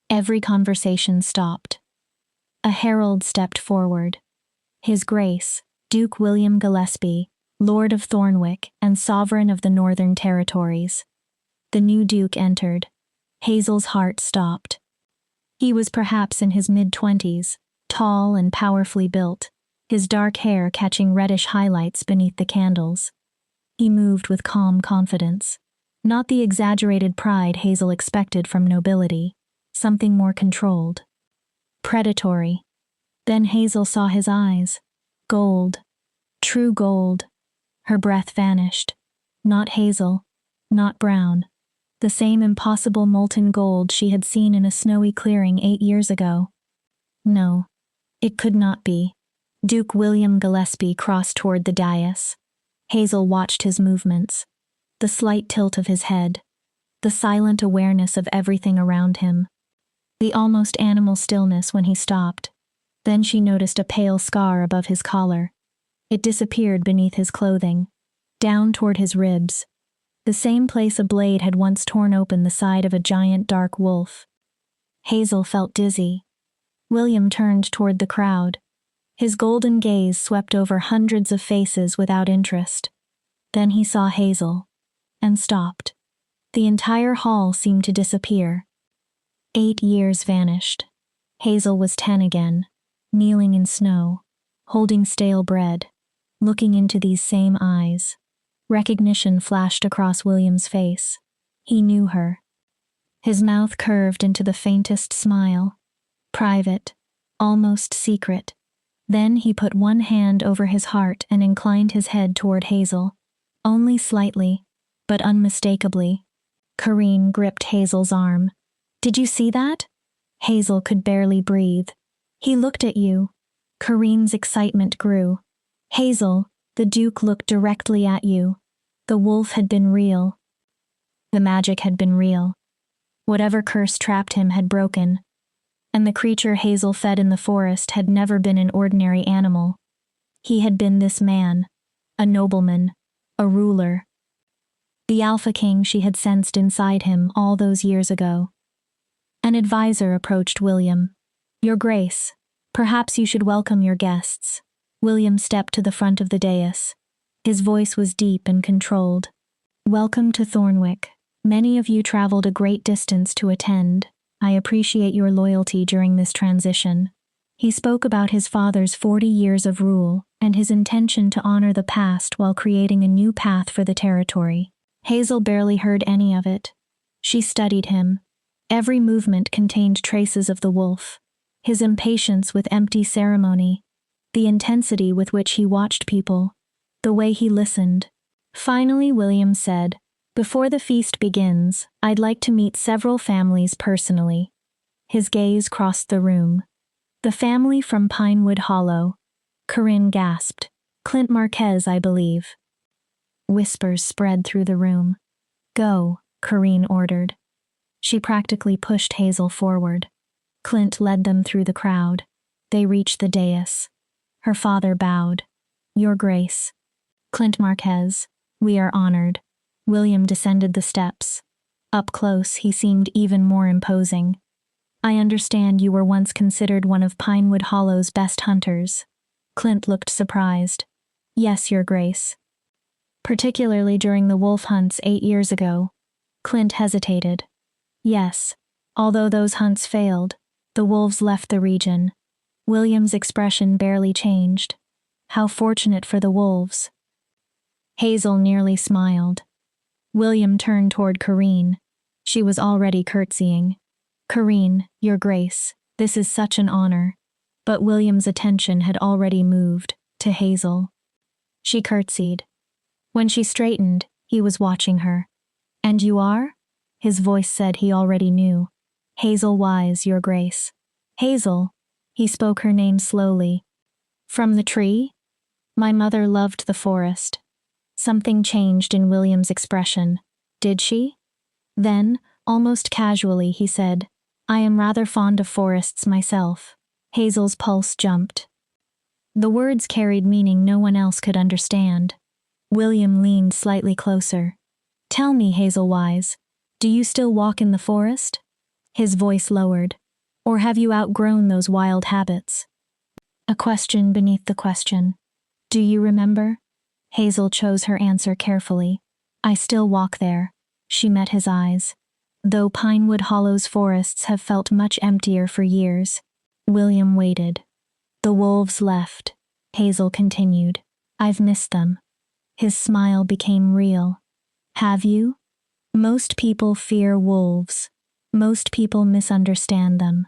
Every conversation stopped. A herald stepped forward. His Grace, Duke William Gillespie, Lord of Thornwick and Sovereign of the Northern Territories. The new Duke entered. Hazel's heart stopped. He was perhaps in his mid-20s, tall and powerfully built, his dark hair catching reddish highlights beneath the candles. He moved with calm confidence. Not the exaggerated pride Hazel expected from nobility, something more controlled. Predatory. Then Hazel saw his eyes. Gold. True gold. Her breath vanished. Not Hazel. Not brown. The same impossible molten gold she had seen in a snowy clearing 8 years ago. No. It could not be. Duke William Gillespie crossed toward the dais. Hazel watched his movements. The slight tilt of his head. The silent awareness of everything around him. The almost animal stillness when he stopped. Then she noticed a pale scar above his collar. It disappeared beneath his clothing, down toward his ribs. The same place a blade had once torn open the side of a giant dark wolf. Hazel felt dizzy. William turned toward the crowd. His golden gaze swept over hundreds of faces without interest. Then he saw Hazel. And stopped. The entire hall seemed to disappear. 8 years vanished. Hazel was 10 again, kneeling in snow, holding stale bread, looking into these same eyes. Recognition flashed across William's face. He knew her. His mouth curved into the faintest smile. Private, almost secret. Then he put one hand over his heart and inclined his head toward Hazel. Only slightly, but unmistakably. Karine gripped Hazel's arm. Did you see that? Hazel could barely breathe. He looked at you. Karine's excitement grew. Hazel, the Duke looked directly at you. The wolf had been real. The magic had been real. Whatever curse trapped him had broken. And the creature Hazel fed in the forest had never been an ordinary animal. He had been this man. A nobleman. A ruler. The Alpha King she had sensed inside him all those years ago. An advisor approached William. Your Grace, perhaps you should welcome your guests. William stepped to the front of the dais. His voice was deep and controlled. Welcome to Thornwick. Many of you traveled a great distance to attend. I appreciate your loyalty during this transition. He spoke about his father's 40 years of rule and his intention to honor the past while creating a new path for the territory. Hazel barely heard any of it. She studied him. Every movement contained traces of the wolf. His impatience with empty ceremony. The intensity with which he watched people. The way he listened. Finally, William said, Before the feast begins, I'd like to meet several families personally. His gaze crossed the room. The family from Pinewood Hollow. Karine gasped. Clint Marquez, I believe. Whispers spread through the room. Go, Karine ordered. She practically pushed Hazel forward. Clint led them through the crowd. They reached the dais. Her father bowed. Your Grace. Clint Marquez, we are honored. William descended the steps. Up close, he seemed even more imposing. I understand you were once considered one of Pinewood Hollow's best hunters. Clint looked surprised. Yes, Your Grace. Particularly during the wolf hunts 8 years ago. Clint hesitated. Yes, although those hunts failed, the wolves left the region. William's expression barely changed. How fortunate for the wolves. Hazel nearly smiled. William turned toward Karine. She was already curtsying. Karine, Your Grace, this is such an honor. But William's attention had already moved to Hazel. She curtsied. When she straightened, he was watching her. And you are? His voice said he already knew. Hazel Wise, Your Grace. Hazel. He spoke her name slowly. From the tree? My mother loved the forest. Something changed in William's expression. Did she? Then, almost casually, he said, I am rather fond of forests myself. Hazel's pulse jumped. The words carried meaning no one else could understand. William leaned slightly closer. Tell me, Hazel Wise, do you still walk in the forest? His voice lowered. Or have you outgrown those wild habits? A question beneath the question. Do you remember? Hazel chose her answer carefully. I still walk there. She met his eyes. Though Pinewood Hollow's forests have felt much emptier for years, William waited. The wolves left. Hazel continued. I've missed them. His smile became real. Have you? Most people fear wolves. Most people misunderstand them.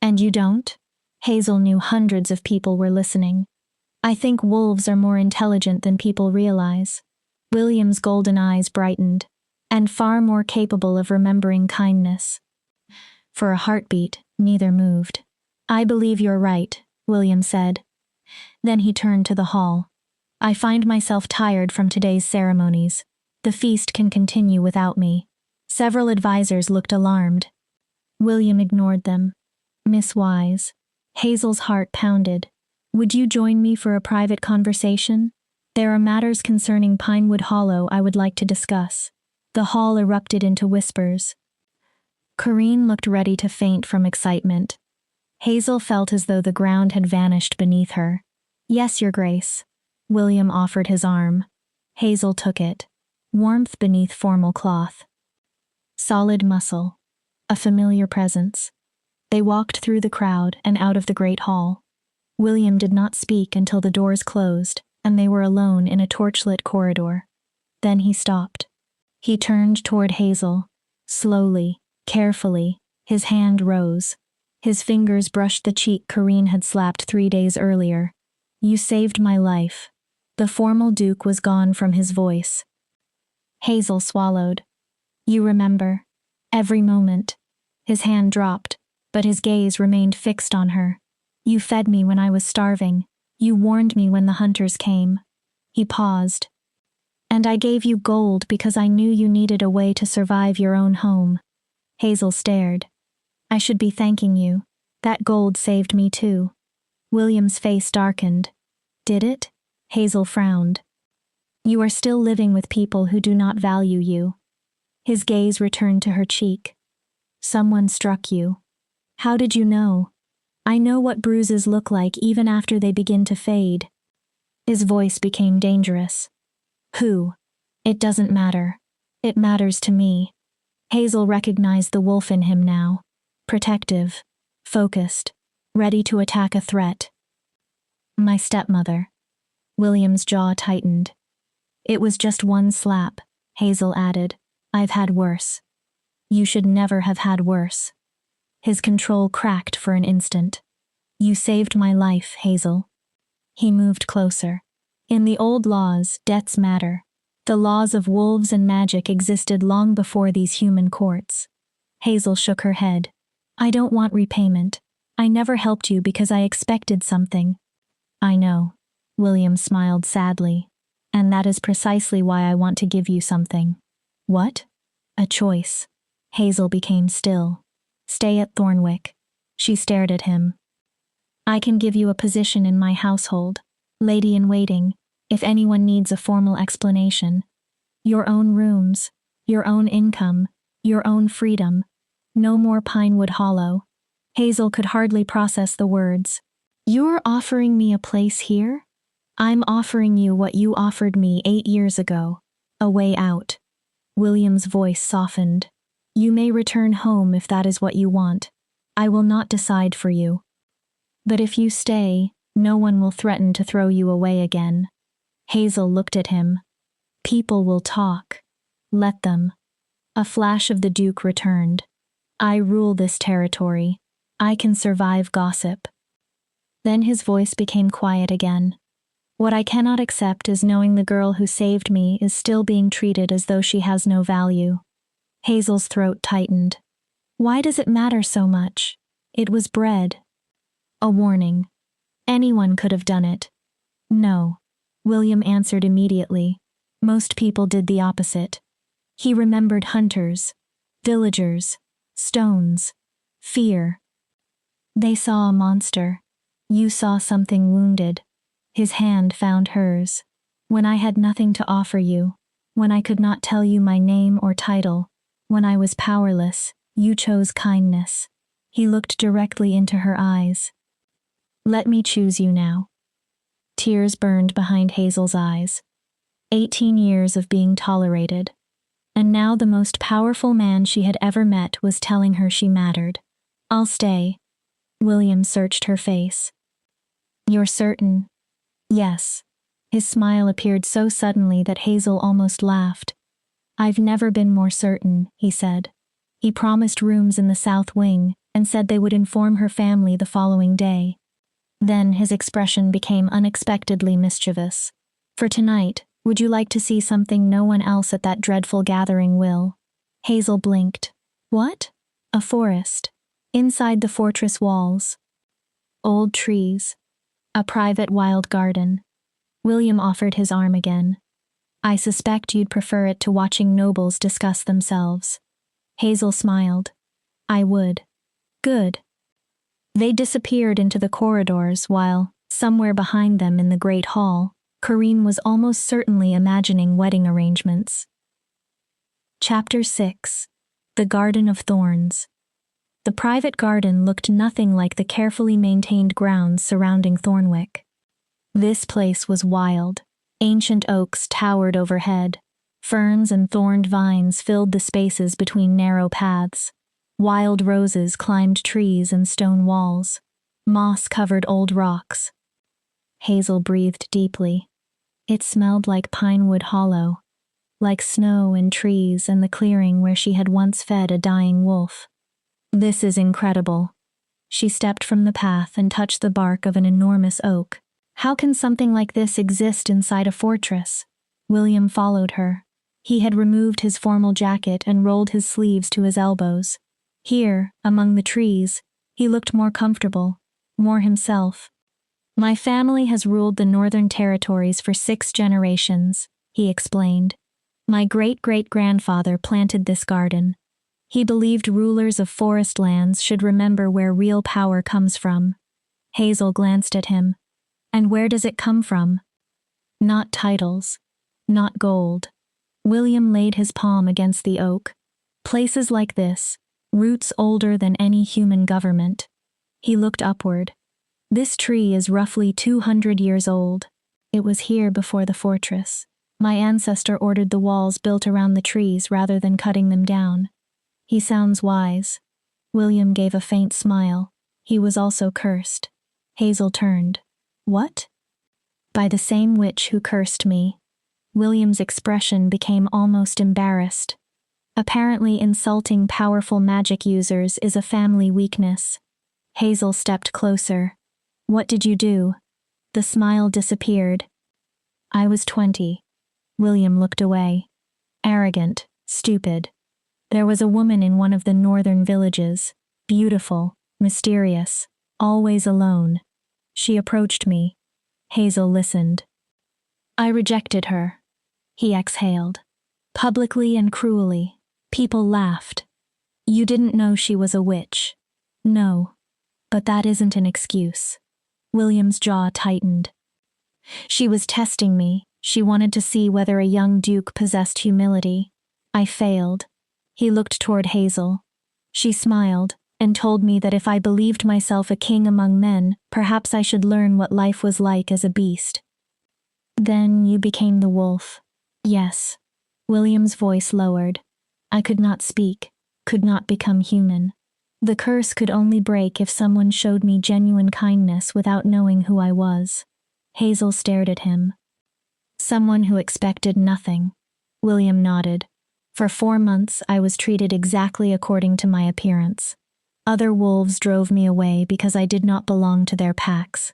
And you don't? Hazel knew hundreds of people were listening. I think wolves are more intelligent than people realize. William's golden eyes brightened, and far more capable of remembering kindness. For a heartbeat, neither moved. I believe you're right, William said. Then he turned to the hall. I find myself tired from today's ceremonies. The feast can continue without me. Several advisors looked alarmed. William ignored them. Miss Wise. Hazel's heart pounded. Would you join me for a private conversation? There are matters concerning Pinewood Hollow I would like to discuss. The hall erupted into whispers. Corinne looked ready to faint from excitement. Hazel felt as though the ground had vanished beneath her. Yes, Your Grace. William offered his arm. Hazel took it. Warmth beneath formal cloth. Solid muscle. A familiar presence. They walked through the crowd and out of the great hall. William did not speak until the doors closed, and they were alone in a torchlit corridor. Then he stopped. He turned toward Hazel. Slowly, carefully, his hand rose. His fingers brushed the cheek Corinne had slapped 3 days earlier. You saved my life. The formal duke was gone from his voice. Hazel swallowed. You remember. Every moment. His hand dropped, but his gaze remained fixed on her. You fed me when I was starving. You warned me when the hunters came. He paused. And I gave you gold because I knew you needed a way to survive your own home. Hazel stared. I should be thanking you. That gold saved me too. William's face darkened. Did it? Hazel frowned. You are still living with people who do not value you. His gaze returned to her cheek. Someone struck you. How did you know? I know what bruises look like even after they begin to fade. His voice became dangerous. Who? It doesn't matter. It matters to me. Hazel recognized the wolf in him now. Protective. Focused. Ready to attack a threat. My stepmother. William's jaw tightened. It was just one slap, Hazel added. I've had worse. You should never have had worse. His control cracked for an instant. You saved my life, Hazel. He moved closer. In the old laws, debts matter. The laws of wolves and magic existed long before these human courts. Hazel shook her head. I don't want repayment. I never helped you because I expected something. I know. William smiled sadly. And that is precisely why I want to give you something. What? A choice. Hazel became still. Stay at Thornwick. She stared at him. I can give you a position in my household, lady-in-waiting, if anyone needs a formal explanation. Your own rooms, your own income, your own freedom. No more Pinewood Hollow. Hazel could hardly process the words. You're offering me a place here? I'm offering you what you offered me 8 years ago. A way out. William's voice softened. You may return home if that is what you want. I will not decide for you. But if you stay, no one will threaten to throw you away again. Hazel looked at him. People will talk. Let them. A flash of the Duke returned. I rule this territory. I can survive gossip. Then his voice became quiet again. What I cannot accept is knowing the girl who saved me is still being treated as though she has no value. Hazel's throat tightened. Why does it matter so much? It was bread. A warning. Anyone could have done it. No. William answered immediately. Most people did the opposite. He remembered hunters, villagers, stones, fear. They saw a monster. You saw something wounded. His hand found hers. When I had nothing to offer you, when I could not tell you my name or title, when I was powerless, you chose kindness. He looked directly into her eyes. Let me choose you now. Tears burned behind Hazel's eyes. 18 years of being tolerated. And now the most powerful man she had ever met was telling her she mattered. "I'll stay." William searched her face. "You're certain?" "Yes." His smile appeared so suddenly that Hazel almost laughed. "I've never been more certain," he said. He promised rooms in the south wing and said they would inform her family the following day. Then his expression became unexpectedly mischievous. "For tonight, would you like to see something no one else at that dreadful gathering will?" Hazel blinked. "What?" "A forest. Inside the fortress walls. Old trees. A private wild garden." William offered his arm again. "I suspect you'd prefer it to watching nobles discuss themselves." Hazel smiled. "I would." "Good." They disappeared into the corridors while, somewhere behind them in the great hall, Corinne was almost certainly imagining wedding arrangements. Chapter 6. The Garden of Thorns. The private garden looked nothing like the carefully maintained grounds surrounding Thornwick. This place was wild. Ancient oaks towered overhead. Ferns and thorned vines filled the spaces between narrow paths. Wild roses climbed trees and stone walls. Moss covered old rocks. Hazel breathed deeply. It smelled like Pinewood Hollow, like snow and trees and the clearing where she had once fed a dying wolf. "This is incredible." She stepped from the path and touched the bark of an enormous oak. "How can something like this exist inside a fortress?" William followed her. He had removed his formal jacket and rolled his sleeves to his elbows. Here, among the trees, he looked more comfortable, more himself. "My family has ruled the Northern Territories for 6 generations, he explained. "My great-great-grandfather planted this garden. He believed rulers of forest lands should remember where real power comes from." Hazel glanced at him. "And where does it come from?" "Not titles. Not gold." William laid his palm against the oak. "Places like this, roots older than any human government." He looked upward. "This tree is roughly 200 years old. It was here before the fortress. My ancestor ordered the walls built around the trees rather than cutting them down." "He sounds wise." William gave a faint smile. "He was also cursed." Hazel turned. "What?" "By the same witch who cursed me." William's expression became almost embarrassed. "Apparently insulting powerful magic users is a family weakness." Hazel stepped closer. "What did you do?" The smile disappeared. "I was 20. William looked away. "Arrogant, stupid. There was a woman in one of the northern villages, beautiful, mysterious, always alone. She approached me." Hazel listened. "I rejected her." He exhaled. "Publicly and cruelly. People laughed. You didn't know she was a witch." "No. But that isn't an excuse." William's jaw tightened. "She was testing me. She wanted to see whether a young duke possessed humility. I failed." He looked toward Hazel. She smiled and told me that if I believed myself a king among men, perhaps I should learn what life was like as a beast. "Then you became the wolf." "Yes." William's voice lowered. "I could not speak, could not become human. The curse could only break if someone showed me genuine kindness without knowing who I was." Hazel stared at him. "Someone who expected nothing." William nodded. "For 4 months I was treated exactly according to my appearance. Other wolves drove me away because I did not belong to their packs.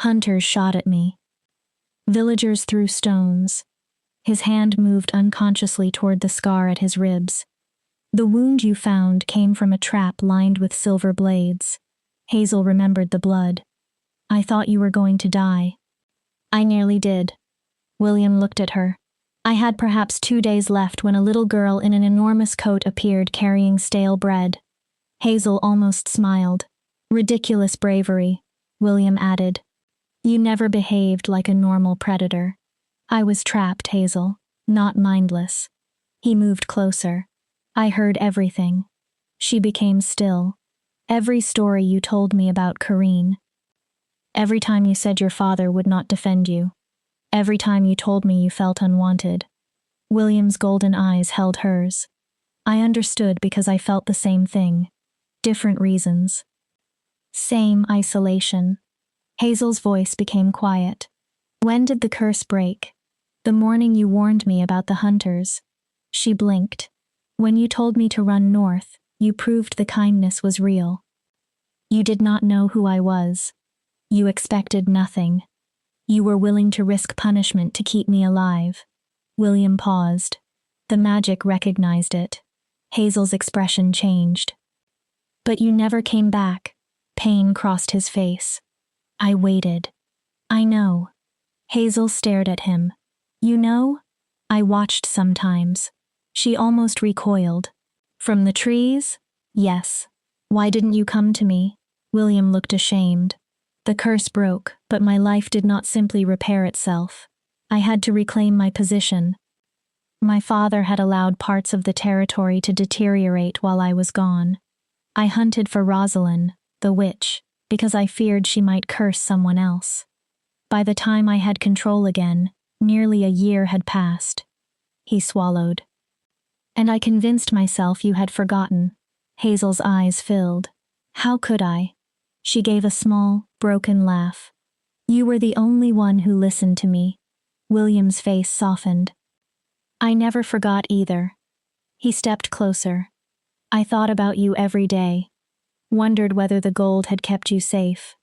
Hunters shot at me. Villagers threw stones." His hand moved unconsciously toward the scar at his ribs. "The wound you found came from a trap lined with silver blades." Hazel remembered the blood. "I thought you were going to die." "I nearly did." William looked at her. "I had perhaps 2 days left when a little girl in an enormous coat appeared carrying stale bread." Hazel almost smiled. "Ridiculous bravery," William added. "You never behaved like a normal predator." "I was trapped, Hazel, not mindless." He moved closer. "I heard everything." She became still. "Every story you told me about Corinne. Every time you said your father would not defend you. Every time you told me you felt unwanted." William's golden eyes held hers. I understood because I felt the same thing. Different reasons. Same isolation. Hazel's voice became quiet. When did the curse break? The morning you warned me about the hunters. She blinked. When you told me to run north, you proved the kindness was real. You did not know who I was. You expected nothing. You were willing to risk punishment to keep me alive. William paused. The magic recognized it. Hazel's expression changed. But you never came back. Pain crossed his face. I waited. I know. Hazel stared at him. You know? I watched sometimes. She almost recoiled. From the trees? Yes. Why didn't you come to me? William looked ashamed. The curse broke, but my life did not simply repair itself. I had to reclaim my position. My father had allowed parts of the territory to deteriorate while I was gone. I hunted for Rosalind, the witch, because I feared she might curse someone else. By the time I had control again, nearly a year had passed. He swallowed. And I convinced myself you had forgotten. Hazel's eyes filled. How could I? She gave a small, broken laugh. You were the only one who listened to me. William's face softened. I never forgot either. He stepped closer. I thought about you every day. Wondered whether the gold had kept you safe.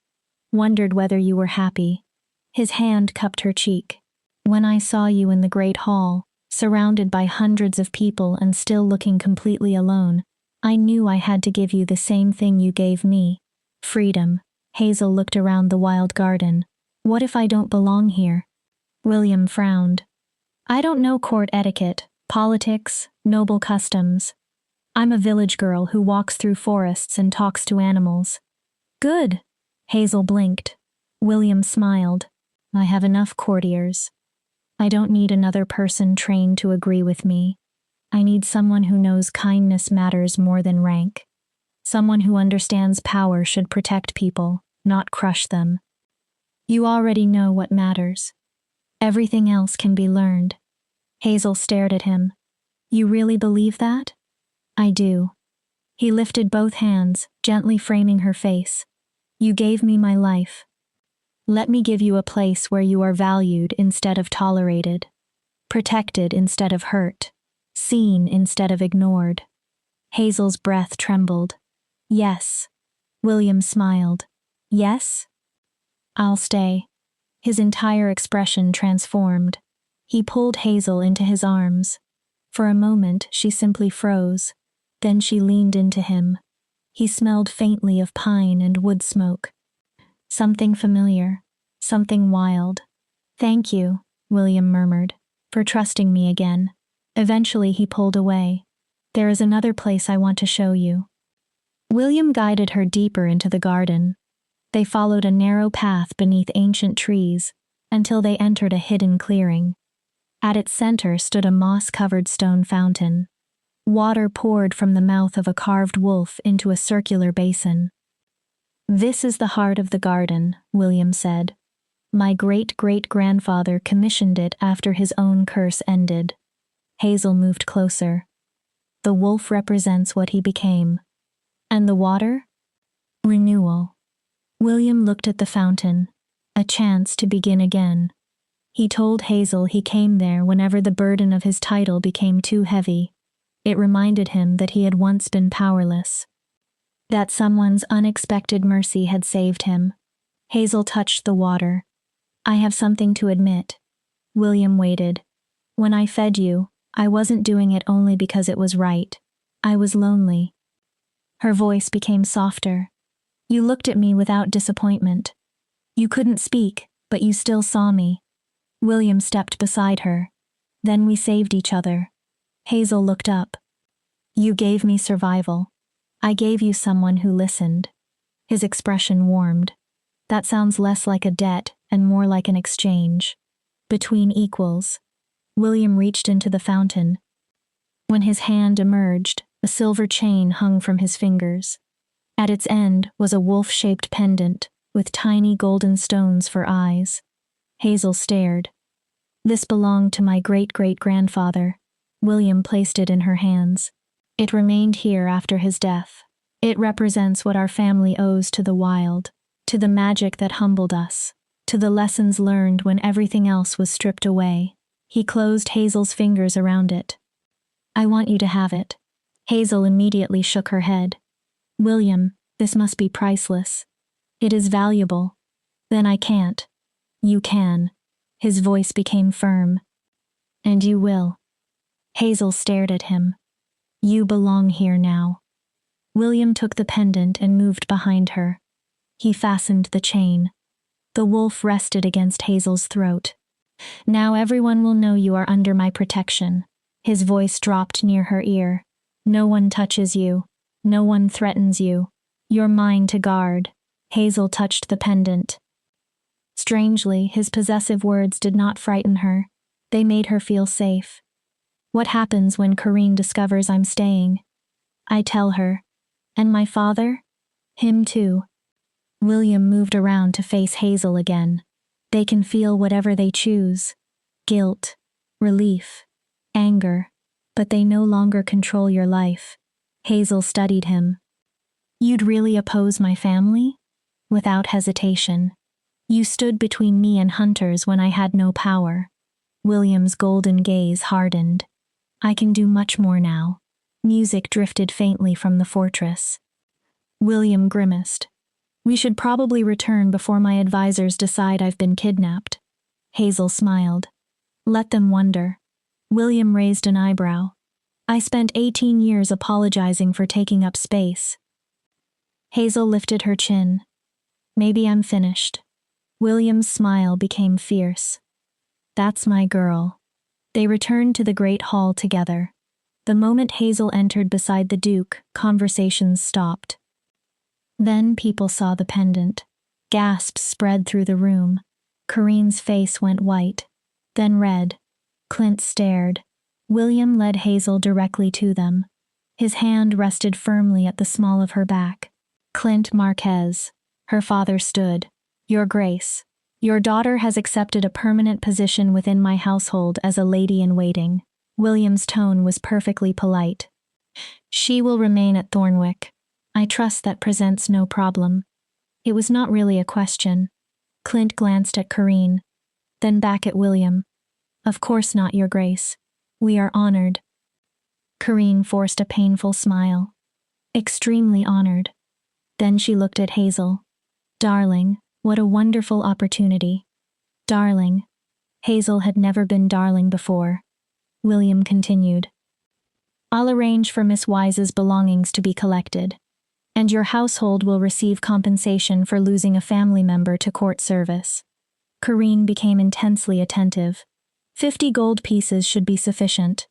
Wondered whether you were happy. His hand cupped her cheek. When I saw you in the great hall, surrounded by hundreds of people and still looking completely alone, I knew I had to give you the same thing you gave me. Freedom. Hazel looked around the wild garden. What if I don't belong here? William frowned. I don't know court etiquette, politics, noble customs. I'm a village girl who walks through forests and talks to animals. Good. Hazel blinked. William smiled. I have enough courtiers. I don't need another person trained to agree with me. I need someone who knows kindness matters more than rank. Someone who understands power should protect people, not crush them. You already know what matters. Everything else can be learned. Hazel stared at him. You really believe that? I do. He lifted both hands, gently framing her face. You gave me my life. Let me give you a place where you are valued instead of tolerated, protected instead of hurt, seen instead of ignored. Hazel's breath trembled. Yes. William smiled. Yes? I'll stay. His entire expression transformed. He pulled Hazel into his arms. For a moment, she simply froze. Then she leaned into him. He smelled faintly of pine and wood smoke. Something familiar. Something wild. Thank you, William murmured, for trusting me again. Eventually he pulled away. There is another place I want to show you. William guided her deeper into the garden. They followed a narrow path beneath ancient trees until they entered a hidden clearing. At its center stood a moss-covered stone fountain. Water poured from the mouth of a carved wolf into a circular basin. This is the heart of the garden, William said. My great-great-grandfather commissioned it after his own curse ended. Hazel moved closer. The wolf represents what he became. And the water? Renewal. William looked at the fountain, a chance to begin again. He told Hazel he came there whenever the burden of his title became too heavy. It reminded him that he had once been powerless. That someone's unexpected mercy had saved him. Hazel touched the water. I have something to admit. William waited. When I fed you, I wasn't doing it only because it was right. I was lonely. Her voice became softer. You looked at me without disappointment. You couldn't speak, but you still saw me. William stepped beside her. Then we saved each other. Hazel looked up. You gave me survival. I gave you someone who listened. His expression warmed. That sounds less like a debt and more like an exchange. Between equals. William reached into the fountain. When his hand emerged, a silver chain hung from his fingers. At its end was a wolf-shaped pendant with tiny golden stones for eyes. Hazel stared. This belonged to my great-great-grandfather. William placed it in her hands. It remained here after his death. It represents what our family owes to the wild, to the magic that humbled us, to the lessons learned when everything else was stripped away. He closed Hazel's fingers around it. I want you to have it. Hazel immediately shook her head. William, this must be priceless. It is valuable. Then I can't. You can. His voice became firm. And you will. Hazel stared at him. You belong here now. William took the pendant and moved behind her. He fastened the chain. The wolf rested against Hazel's throat. Now everyone will know you are under my protection. His voice dropped near her ear. No one touches you. No one threatens you. You're mine to guard. Hazel touched the pendant. Strangely, his possessive words did not frighten her. They made her feel safe. What happens when Corrine discovers I'm staying? I tell her. And my father? Him too. William moved around to face Hazel again. They can feel whatever they choose. Guilt, relief, anger, but they no longer control your life. Hazel studied him. You'd really oppose my family? Without hesitation. You stood between me and hunters when I had no power. William's golden gaze hardened. I can do much more now. Music drifted faintly from the fortress. William grimaced. We should probably return before my advisors decide I've been kidnapped. Hazel smiled. Let them wonder. William raised an eyebrow. I spent 18 years apologizing for taking up space. Hazel lifted her chin. Maybe I'm finished. William's smile became fierce. That's my girl. They returned to the great hall together. The moment Hazel entered beside the Duke, conversations stopped. Then people saw the pendant. Gasps spread through the room. Corrine's face went white, then red. Clint stared. William led Hazel directly to them. His hand rested firmly at the small of her back. Clint Marquez. Her father stood. Your Grace, your daughter has accepted a permanent position within my household as a lady-in-waiting. William's tone was perfectly polite. She will remain at Thornwick. I trust that presents no problem. It was not really a question. Clint glanced at Corrine, then back at William. Of course not, Your Grace. We are honored. Corrine forced a painful smile. Extremely honored. Then she looked at Hazel. Darling, what a wonderful opportunity. Darling. Hazel had never been darling before. William continued. I'll arrange for Miss Wise's belongings to be collected, and your household will receive compensation for losing a family member to court service. Corrine became intensely attentive. 50 gold pieces should be sufficient.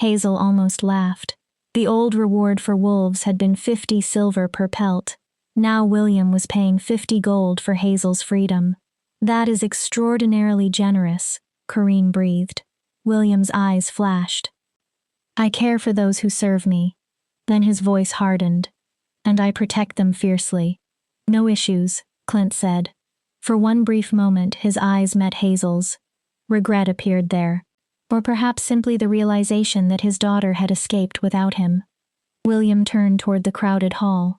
Hazel almost laughed. The old reward for wolves had been 50 silver per pelt. Now William was paying 50 gold for Hazel's freedom. That is extraordinarily generous, Corrine breathed. William's eyes flashed. I care for those who serve me. Then his voice hardened. And I protect them fiercely. No issues, Clint said. For one brief moment his eyes met Hazel's. Regret appeared there. Or perhaps simply the realization that his daughter had escaped without him. William turned toward the crowded hall.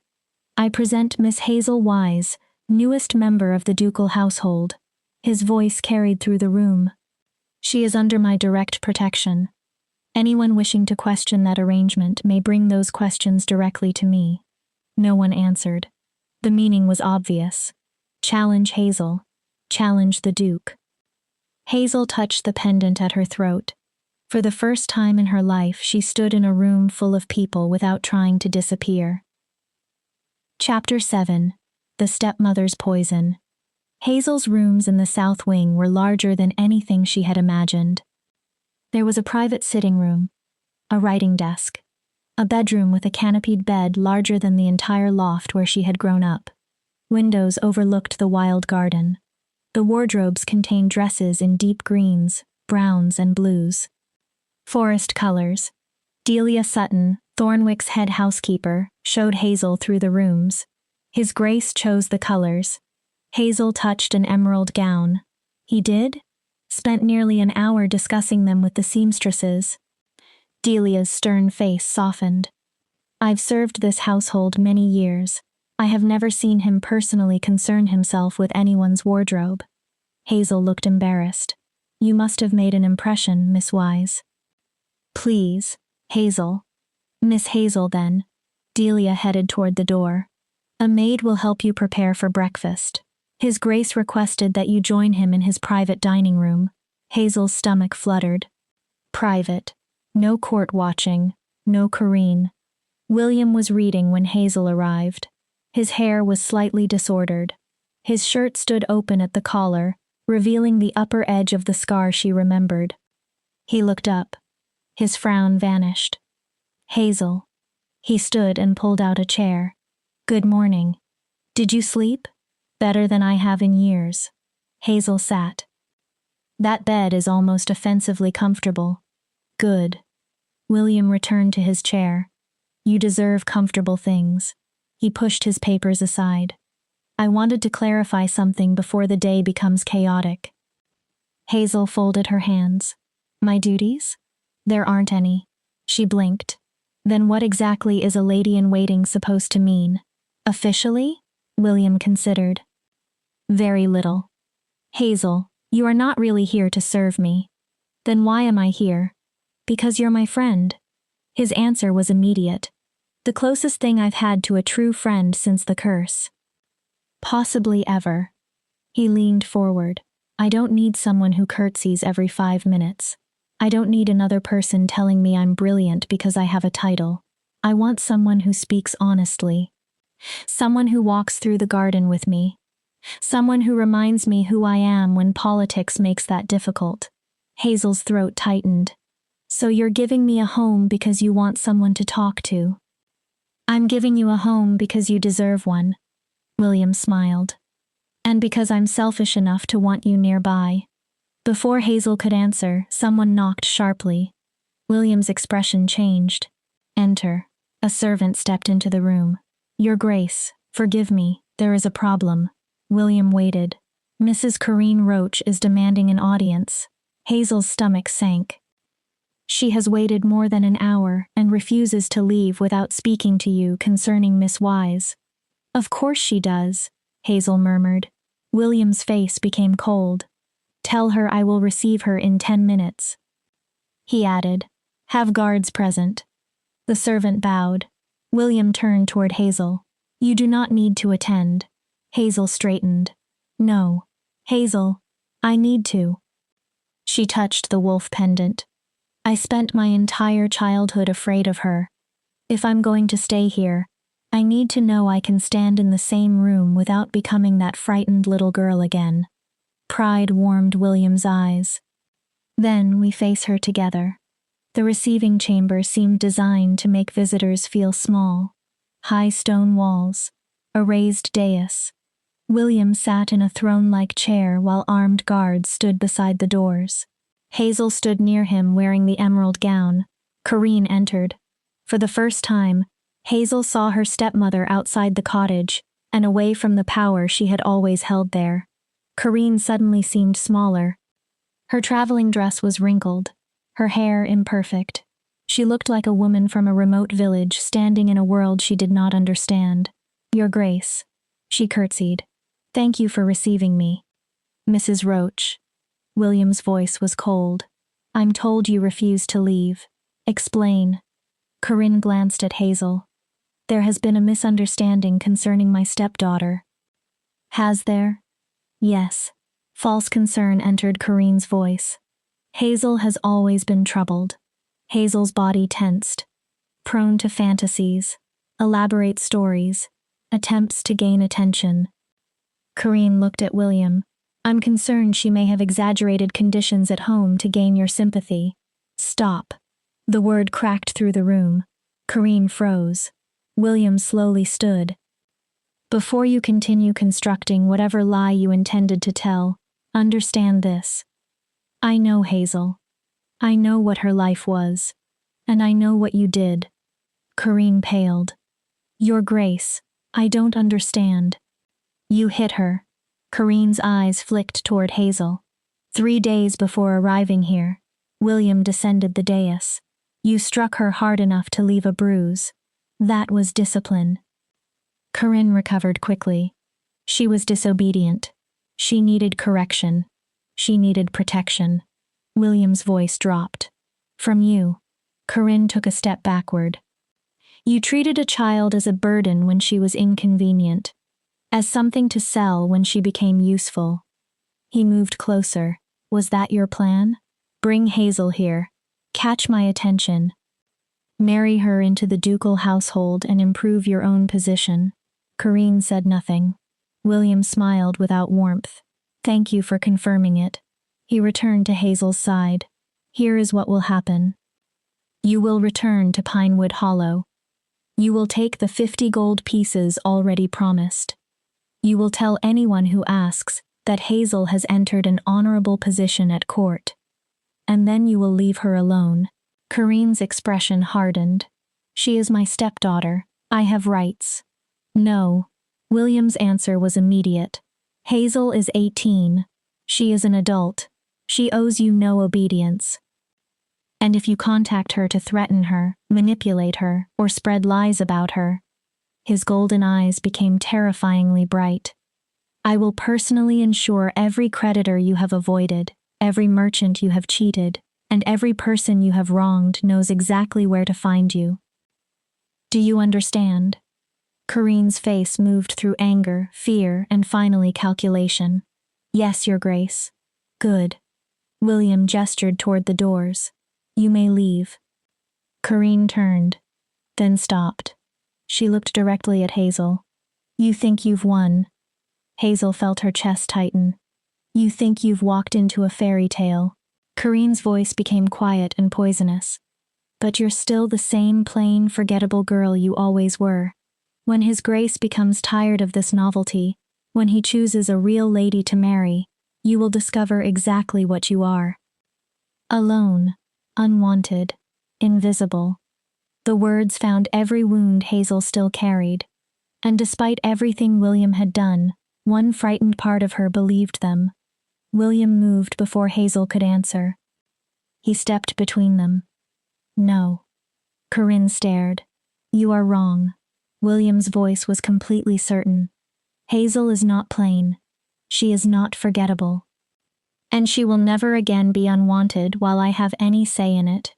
I present Miss Hazel Wise, newest member of the ducal household. His voice carried through the room. She is under my direct protection. Anyone wishing to question that arrangement may bring those questions directly to me. No one answered. The meaning was obvious. Challenge Hazel. Challenge the Duke. Hazel touched the pendant at her throat. For the first time in her life, she stood in a room full of people without trying to disappear. Chapter 7. The Stepmother's Poison. Hazel's rooms in the south wing were larger than anything she had imagined. There was a private sitting room, a writing desk, a bedroom with a canopied bed larger than the entire loft where she had grown up. Windows overlooked the wild garden. The wardrobes contained dresses in deep greens, browns, and blues. Forest colors. Delia Sutton, Thornwick's head housekeeper, showed Hazel through the rooms. His Grace chose the colors. Hazel touched an emerald gown. He did? Spent nearly an hour discussing them with the seamstresses. Delia's stern face softened. I've served this household many years. I have never seen him personally concern himself with anyone's wardrobe. Hazel looked embarrassed. You must have made an impression, Miss Wise. Please, Hazel. Miss Hazel, then. Delia headed toward the door. A maid will help you prepare for breakfast. His Grace requested that you join him in his private dining room. Hazel's stomach fluttered. Private. No court watching. No Corinne. William was reading when Hazel arrived. His hair was slightly disordered. His shirt stood open at the collar, revealing the upper edge of the scar she remembered. He looked up. His frown vanished. Hazel. He stood and pulled out a chair. Good morning. Did you sleep? Better than I have in years. Hazel sat. That bed is almost offensively comfortable. Good. William returned to his chair. You deserve comfortable things. He pushed his papers aside. I wanted to clarify something before the day becomes chaotic. Hazel folded her hands. My duties? There aren't any. She blinked. Then what exactly is a lady-in-waiting supposed to mean? Officially? William considered. Very little. Hazel, you are not really here to serve me. Then why am I here? Because you're my friend. His answer was immediate. The closest thing I've had to a true friend since the curse. Possibly ever. He leaned forward. I don't need someone who curtsies every 5 minutes. I don't need another person telling me I'm brilliant because I have a title. I want someone who speaks honestly. Someone who walks through the garden with me. Someone who reminds me who I am when politics makes that difficult. Hazel's throat tightened. So you're giving me a home because you want someone to talk to. I'm giving you a home because you deserve one. William smiled. And because I'm selfish enough to want you nearby. Before Hazel could answer, someone knocked sharply. William's expression changed. Enter. A servant stepped into the room. Your Grace, forgive me, there is a problem. William waited. Mrs. Corinne Roach is demanding an audience. Hazel's stomach sank. She has waited more than an hour and refuses to leave without speaking to you concerning Miss Wise. Of course she does, Hazel murmured. William's face became cold. Tell her I will receive her in 10 minutes. He added, have guards present. The servant bowed. William turned toward Hazel. You do not need to attend. Hazel straightened. No. Hazel, I need to. She touched the wolf pendant. I spent my entire childhood afraid of her. If I'm going to stay here, I need to know I can stand in the same room without becoming that frightened little girl again. Pride warmed William's eyes. Then we face her together. The receiving chamber seemed designed to make visitors feel small. High stone walls, a raised dais. William sat in a throne-like chair while armed guards stood beside the doors. Hazel stood near him wearing the emerald gown. Corinne entered. For the first time, Hazel saw her stepmother outside the cottage and away from the power she had always held there. Corinne suddenly seemed smaller. Her traveling dress was wrinkled, her hair imperfect. She looked like a woman from a remote village standing in a world she did not understand. Your Grace. She curtsied. Thank you for receiving me. Mrs. Roach. William's voice was cold. I'm told you refuse to leave. Explain. Corinne glanced at Hazel. There has been a misunderstanding concerning my stepdaughter. Has there? Yes. False concern entered Corinne's voice. Hazel has always been troubled. Hazel's body tensed. Prone to fantasies, elaborate stories, attempts to gain attention. Corinne looked at William. I'm concerned she may have exaggerated conditions at home to gain your sympathy. Stop. The word cracked through the room. Corinne froze. William slowly stood. Before you continue constructing whatever lie you intended to tell, understand this. I know Hazel. I know what her life was. And I know what you did. Corinne paled. Your Grace, I don't understand. You hit her. Corinne's eyes flicked toward Hazel. 3 days before arriving here, William descended the dais. You struck her hard enough to leave a bruise. That was discipline. Corinne recovered quickly. She was disobedient. She needed correction. She needed protection. William's voice dropped. From you. Corinne took a step backward. You treated a child as a burden when she was inconvenient, as something to sell when she became useful. He moved closer. Was that your plan? Bring Hazel here. Catch my attention. Marry her into the ducal household and improve your own position. Corinne said nothing. William smiled without warmth. Thank you for confirming it. He returned to Hazel's side. Here is what will happen. You will return to Pinewood Hollow. You will take the 50 gold pieces already promised. You will tell anyone who asks that Hazel has entered an honorable position at court. And then you will leave her alone. Corinne's expression hardened. She is my stepdaughter. I have rights. No. William's answer was immediate. Hazel is 18. She is an adult. She owes you no obedience. And if you contact her to threaten her, manipulate her, or spread lies about her, his golden eyes became terrifyingly bright. I will personally ensure every creditor you have avoided, every merchant you have cheated, and every person you have wronged knows exactly where to find you. Do you understand? Corinne's face moved through anger, fear, and finally calculation. Yes, Your Grace. Good. William gestured toward the doors. You may leave. Corinne turned, then stopped. She looked directly at Hazel. You think you've won. Hazel felt her chest tighten. You think you've walked into a fairy tale. Corinne's voice became quiet and poisonous. But you're still the same plain, forgettable girl you always were. When His Grace becomes tired of this novelty, when he chooses a real lady to marry, you will discover exactly what you are. Alone, unwanted, invisible. The words found every wound Hazel still carried, and despite everything William had done, one frightened part of her believed them. William moved before Hazel could answer. He stepped between them. No. Corinne stared. You are wrong. William's voice was completely certain. Hazel is not plain. She is not forgettable. And she will never again be unwanted while I have any say in it.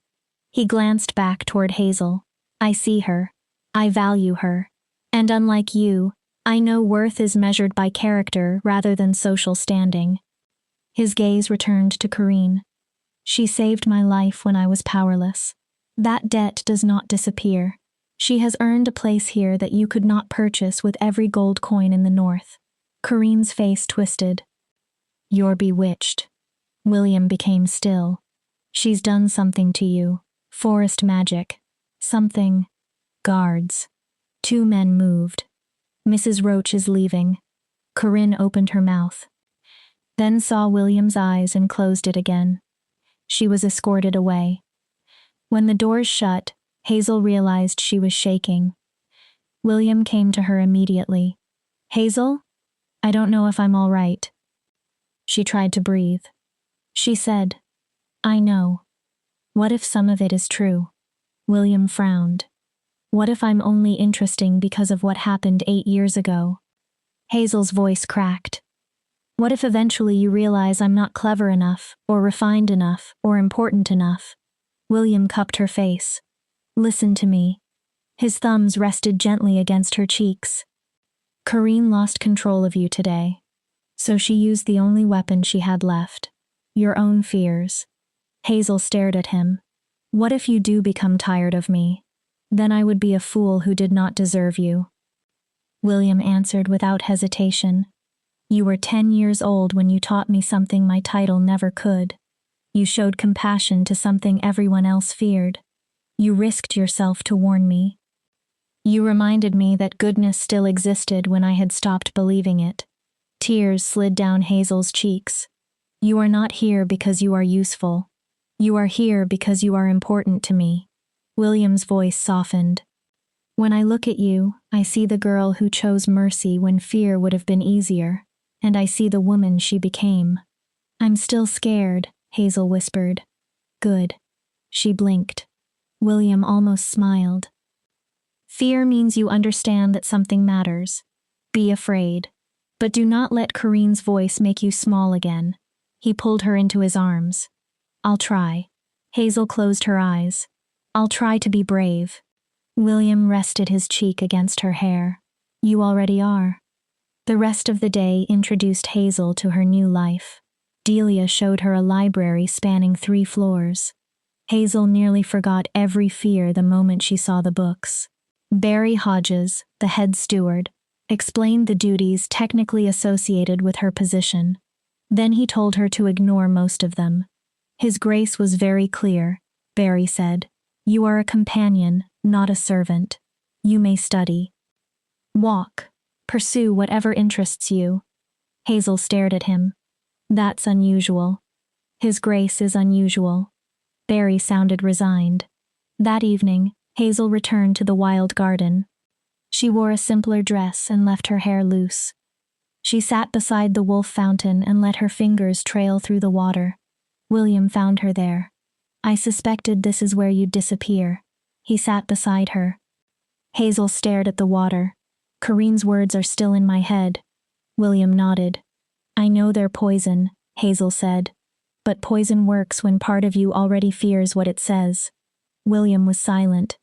He glanced back toward Hazel. I see her. I value her. And unlike you, I know worth is measured by character rather than social standing. His gaze returned to Corinne. She saved my life when I was powerless. That debt does not disappear. She has earned a place here that you could not purchase with every gold coin in the north. Corinne's face twisted. You're bewitched. William became still. She's done something to you. Forest magic. Something. Guards. 2 men moved. Mrs. Roach is leaving. Corinne opened her mouth, then saw William's eyes and closed it again. She was escorted away. When the doors shut, Hazel realized she was shaking. William came to her immediately. Hazel? I don't know if I'm all right. She tried to breathe. She said, I know. What if some of it is true? William frowned. What if I'm only interesting because of what happened 8 years ago? Hazel's voice cracked. What if eventually you realize I'm not clever enough, or refined enough, or important enough? William cupped her face. Listen to me. His thumbs rested gently against her cheeks. Corinne lost control of you today. So she used the only weapon she had left. Your own fears. Hazel stared at him. What if you do become tired of me? Then I would be a fool who did not deserve you. William answered without hesitation. You were 10 years old when you taught me something my title never could. You showed compassion to something everyone else feared. You risked yourself to warn me. You reminded me that goodness still existed when I had stopped believing it. Tears slid down Hazel's cheeks. You are not here because you are useful. You are here because you are important to me. William's voice softened. When I look at you, I see the girl who chose mercy when fear would have been easier, and I see the woman she became. I'm still scared, Hazel whispered. Good. She blinked. William almost smiled. Fear means you understand that something matters. Be afraid. But do not let Corinne's voice make you small again. He pulled her into his arms. I'll try. Hazel closed her eyes. I'll try to be brave. William rested his cheek against her hair. You already are. The rest of the day introduced Hazel to her new life. Delia showed her a library spanning 3 floors. Hazel nearly forgot every fear the moment she saw the books. Barry Hodges, the head steward, explained the duties technically associated with her position. Then he told her to ignore most of them. His grace was very clear, Barry said. You are a companion, not a servant. You may study. Walk. Pursue whatever interests you. Hazel stared at him. That's unusual. His grace is unusual. Barry sounded resigned. That evening, Hazel returned to the wild garden. She wore a simpler dress and left her hair loose. She sat beside the wolf fountain and let her fingers trail through the water. William found her there. I suspected this is where you'd disappear. He sat beside her. Hazel stared at the water. Corinne's words are still in my head. William nodded. I know they're poison, Hazel said. But poison works when part of you already fears what it says. William was silent.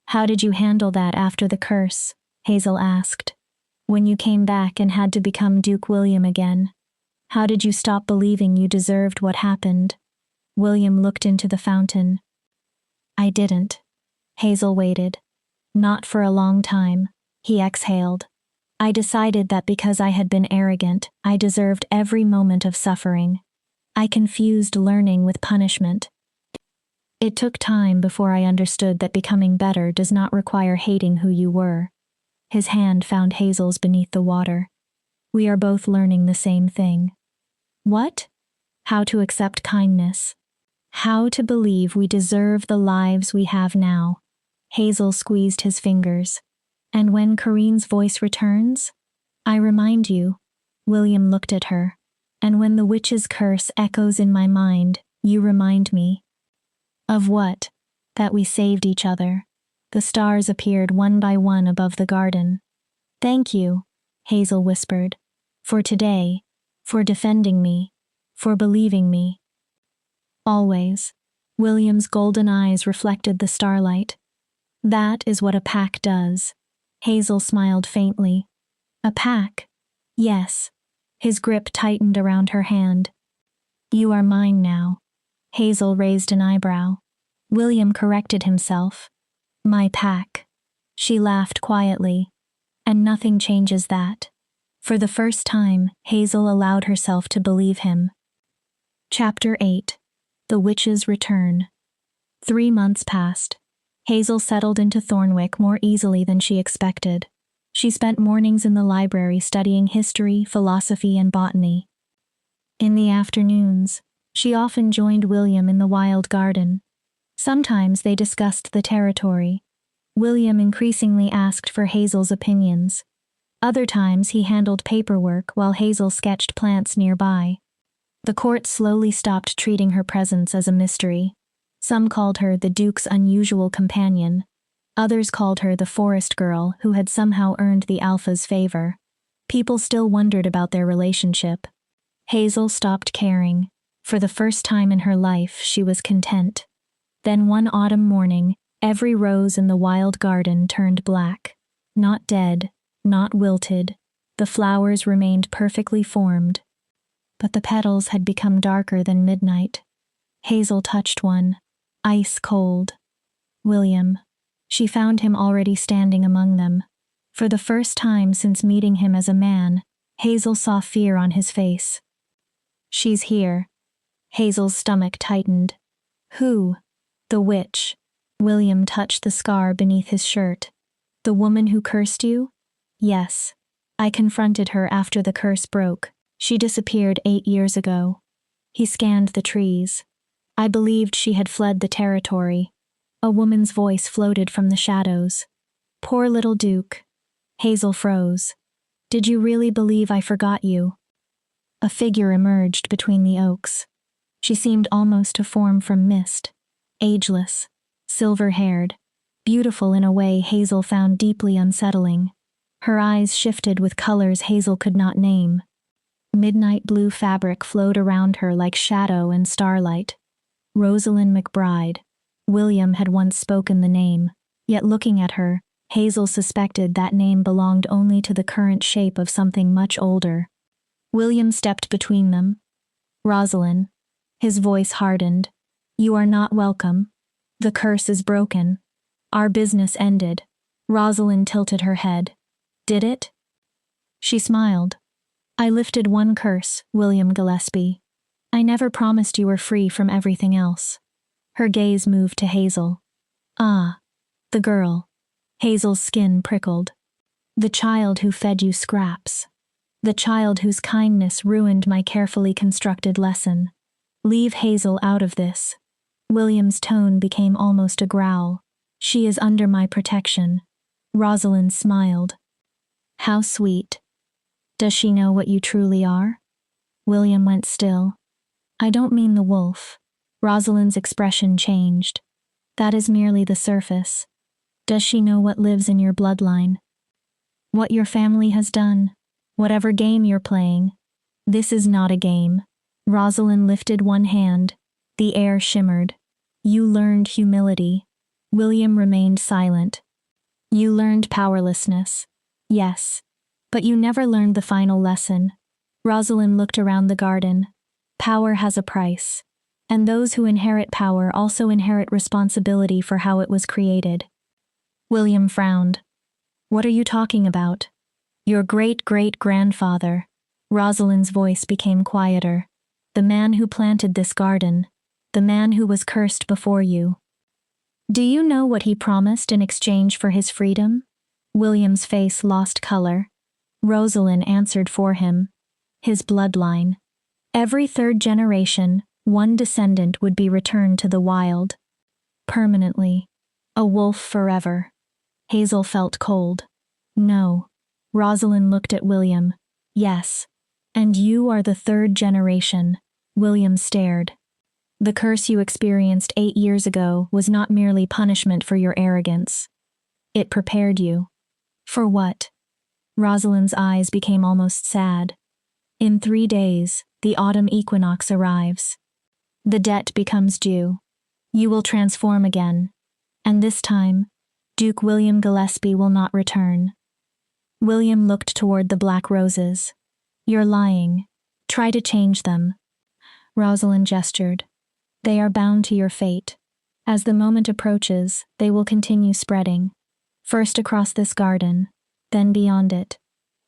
How did you handle that after the curse? Hazel asked. When you came back and had to become Duke William again. How did you stop believing you deserved what happened? William looked into the fountain. I didn't. Hazel waited. Not for a long time, he exhaled. I decided that because I had been arrogant, I deserved every moment of suffering. I confused learning with punishment. It took time before I understood that becoming better does not require hating who you were. His hand found Hazel's beneath the water. We are both learning the same thing. What? How to accept kindness. How to believe we deserve the lives we have now. Hazel squeezed his fingers. And when Corinne's voice returns? I remind you. William looked at her. And when the witch's curse echoes in my mind, you remind me. Of what? That we saved each other. The stars appeared one by one above the garden. Thank you, Hazel whispered. For today. For defending me. For believing me. Always. William's golden eyes reflected the starlight. That is what a pack does. Hazel smiled faintly. A pack? Yes. His grip tightened around her hand. You are mine now. Hazel raised an eyebrow. William corrected himself. My pack. She laughed quietly. And nothing changes that. For the first time, Hazel allowed herself to believe him. Chapter 8. The Witch's Return. 3 months passed. Hazel settled into Thornwick more easily than she expected. She spent mornings in the library studying history, philosophy, and botany. In the afternoons, she often joined William in the wild garden. Sometimes they discussed the territory. William increasingly asked for Hazel's opinions. Other times he handled paperwork while Hazel sketched plants nearby. The court slowly stopped treating her presence as a mystery. Some called her the Duke's unusual companion. Others called her the forest girl who had somehow earned the Alpha's favor. People still wondered about their relationship. Hazel stopped caring. For the first time in her life, she was content. Then one autumn morning, every rose in the wild garden turned black. Not dead, not wilted. The flowers remained perfectly formed. But the petals had become darker than midnight. Hazel touched one. Ice cold. William. She found him already standing among them. For the first time since meeting him as a man, Hazel saw fear on his face. She's here. Hazel's stomach tightened. Who? The witch. William touched the scar beneath his shirt. The woman who cursed you? Yes. I confronted her after the curse broke. She disappeared 8 years ago. He scanned the trees. I believed she had fled the territory. A woman's voice floated from the shadows. Poor little Duke. Hazel froze. Did you really believe I forgot you? A figure emerged between the oaks. She seemed almost to form from mist. Ageless, silver-haired, beautiful in a way Hazel found deeply unsettling. Her eyes shifted with colors Hazel could not name. Midnight blue fabric flowed around her like shadow and starlight. Rosalind McBride. William had once spoken the name, yet looking at her, Hazel suspected that name belonged only to the current shape of something much older. William stepped between them. Rosalind. His voice hardened. You are not welcome. The curse is broken. Our business ended. Rosalind tilted her head. Did it? She smiled. I lifted one curse, William Gillespie. I never promised you were free from everything else. Her gaze moved to Hazel. Ah, the girl. Hazel's skin prickled. The child who fed you scraps. The child whose kindness ruined my carefully constructed lesson. Leave Hazel out of this. William's tone became almost a growl. She is under my protection. Rosalind smiled. How sweet. Does she know what you truly are? William went still. I don't mean the wolf. Rosalind's expression changed. That is merely the surface. Does she know what lives in your bloodline? What your family has done? Whatever game you're playing. This is not a game. Rosalind lifted one hand. The air shimmered. You learned humility. William remained silent. You learned powerlessness. Yes. But you never learned the final lesson. Rosalind looked around the garden. Power has a price. And those who inherit power also inherit responsibility for how it was created. William frowned. What are you talking about? Your great-great-grandfather. Rosalind's voice became quieter. The man who planted this garden. The man who was cursed before you. Do you know what he promised in exchange for his freedom? William's face lost color. Rosalind answered for him. His bloodline. Every third generation, one descendant would be returned to the wild. Permanently. A wolf forever. Hazel felt cold. No. Rosalind looked at William. Yes. And you are the third generation. William stared. The curse you experienced 8 years ago was not merely punishment for your arrogance. It prepared you. For what? Rosalind's eyes became almost sad. In 3 days, the autumn equinox arrives. The debt becomes due. You will transform again. And this time, Duke William Gillespie will not return. William looked toward the black roses. You're lying. Try to change them. Rosalind gestured. They are bound to your fate. As the moment approaches, they will continue spreading. First across this garden, then beyond it.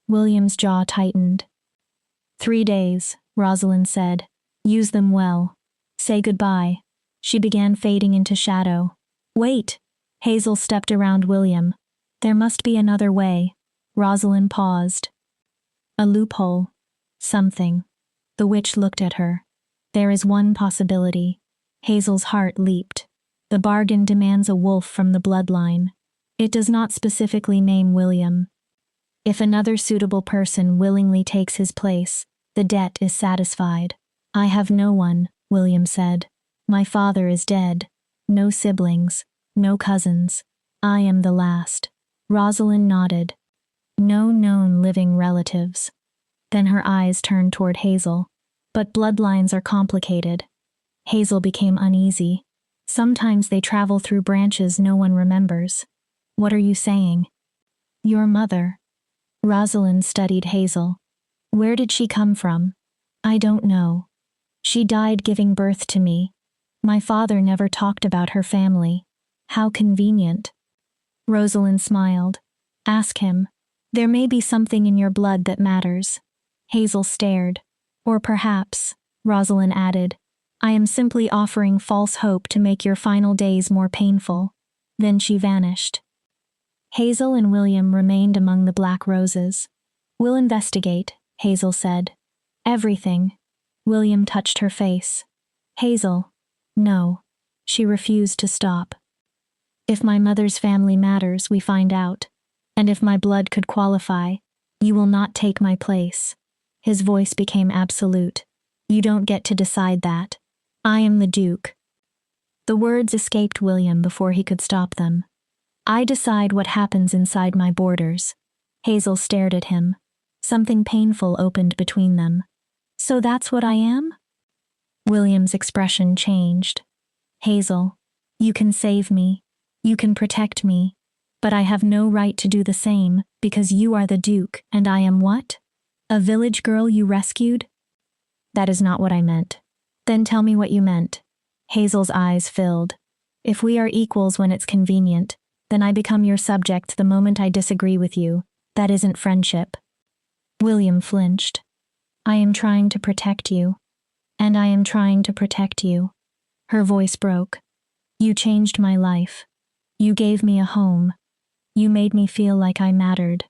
William's jaw tightened. 3 days, Rosalind said. Use them well. Say goodbye. She began fading into shadow. Wait! Hazel stepped around William. There must be another way. Rosalind paused. A loophole. Something. The witch looked at her. There is one possibility. Hazel's heart leaped. The bargain demands a wolf from the bloodline. It does not specifically name William. If another suitable person willingly takes his place, the debt is satisfied. I have no one, William said. My father is dead. No siblings. No cousins. I am the last. Rosalind nodded. No known living relatives. Then her eyes turned toward Hazel. But bloodlines are complicated. Hazel became uneasy. Sometimes they travel through branches no one remembers. What are you saying? Your mother. Rosalind studied Hazel. Where did she come from? I don't know. She died giving birth to me. My father never talked about her family. How convenient. Rosalind smiled. Ask him. There may be something in your blood that matters. Hazel stared. Or perhaps, Rosalind added, I am simply offering false hope to make your final days more painful. Then she vanished. Hazel and William remained among the black roses. We'll investigate, Hazel said. Everything. William touched her face. Hazel. No. She refused to stop. If my mother's family matters, we find out. And if my blood could qualify, you will not take my place. His voice became absolute. You don't get to decide that. I am the Duke. The words escaped William before he could stop them. I decide what happens inside my borders. Hazel stared at him. Something painful opened between them. So that's what I am? William's expression changed. Hazel, you can save me. You can protect me. But I have no right to do the same, because you are the Duke, and I am what? A village girl you rescued? That is not what I meant. Then tell me what you meant. Hazel's eyes filled. If we are equals when it's convenient, then I become your subject the moment I disagree with you. That isn't friendship. William flinched. I am trying to protect you. And I am trying to protect you. Her voice broke. You changed my life. You gave me a home. You made me feel like I mattered.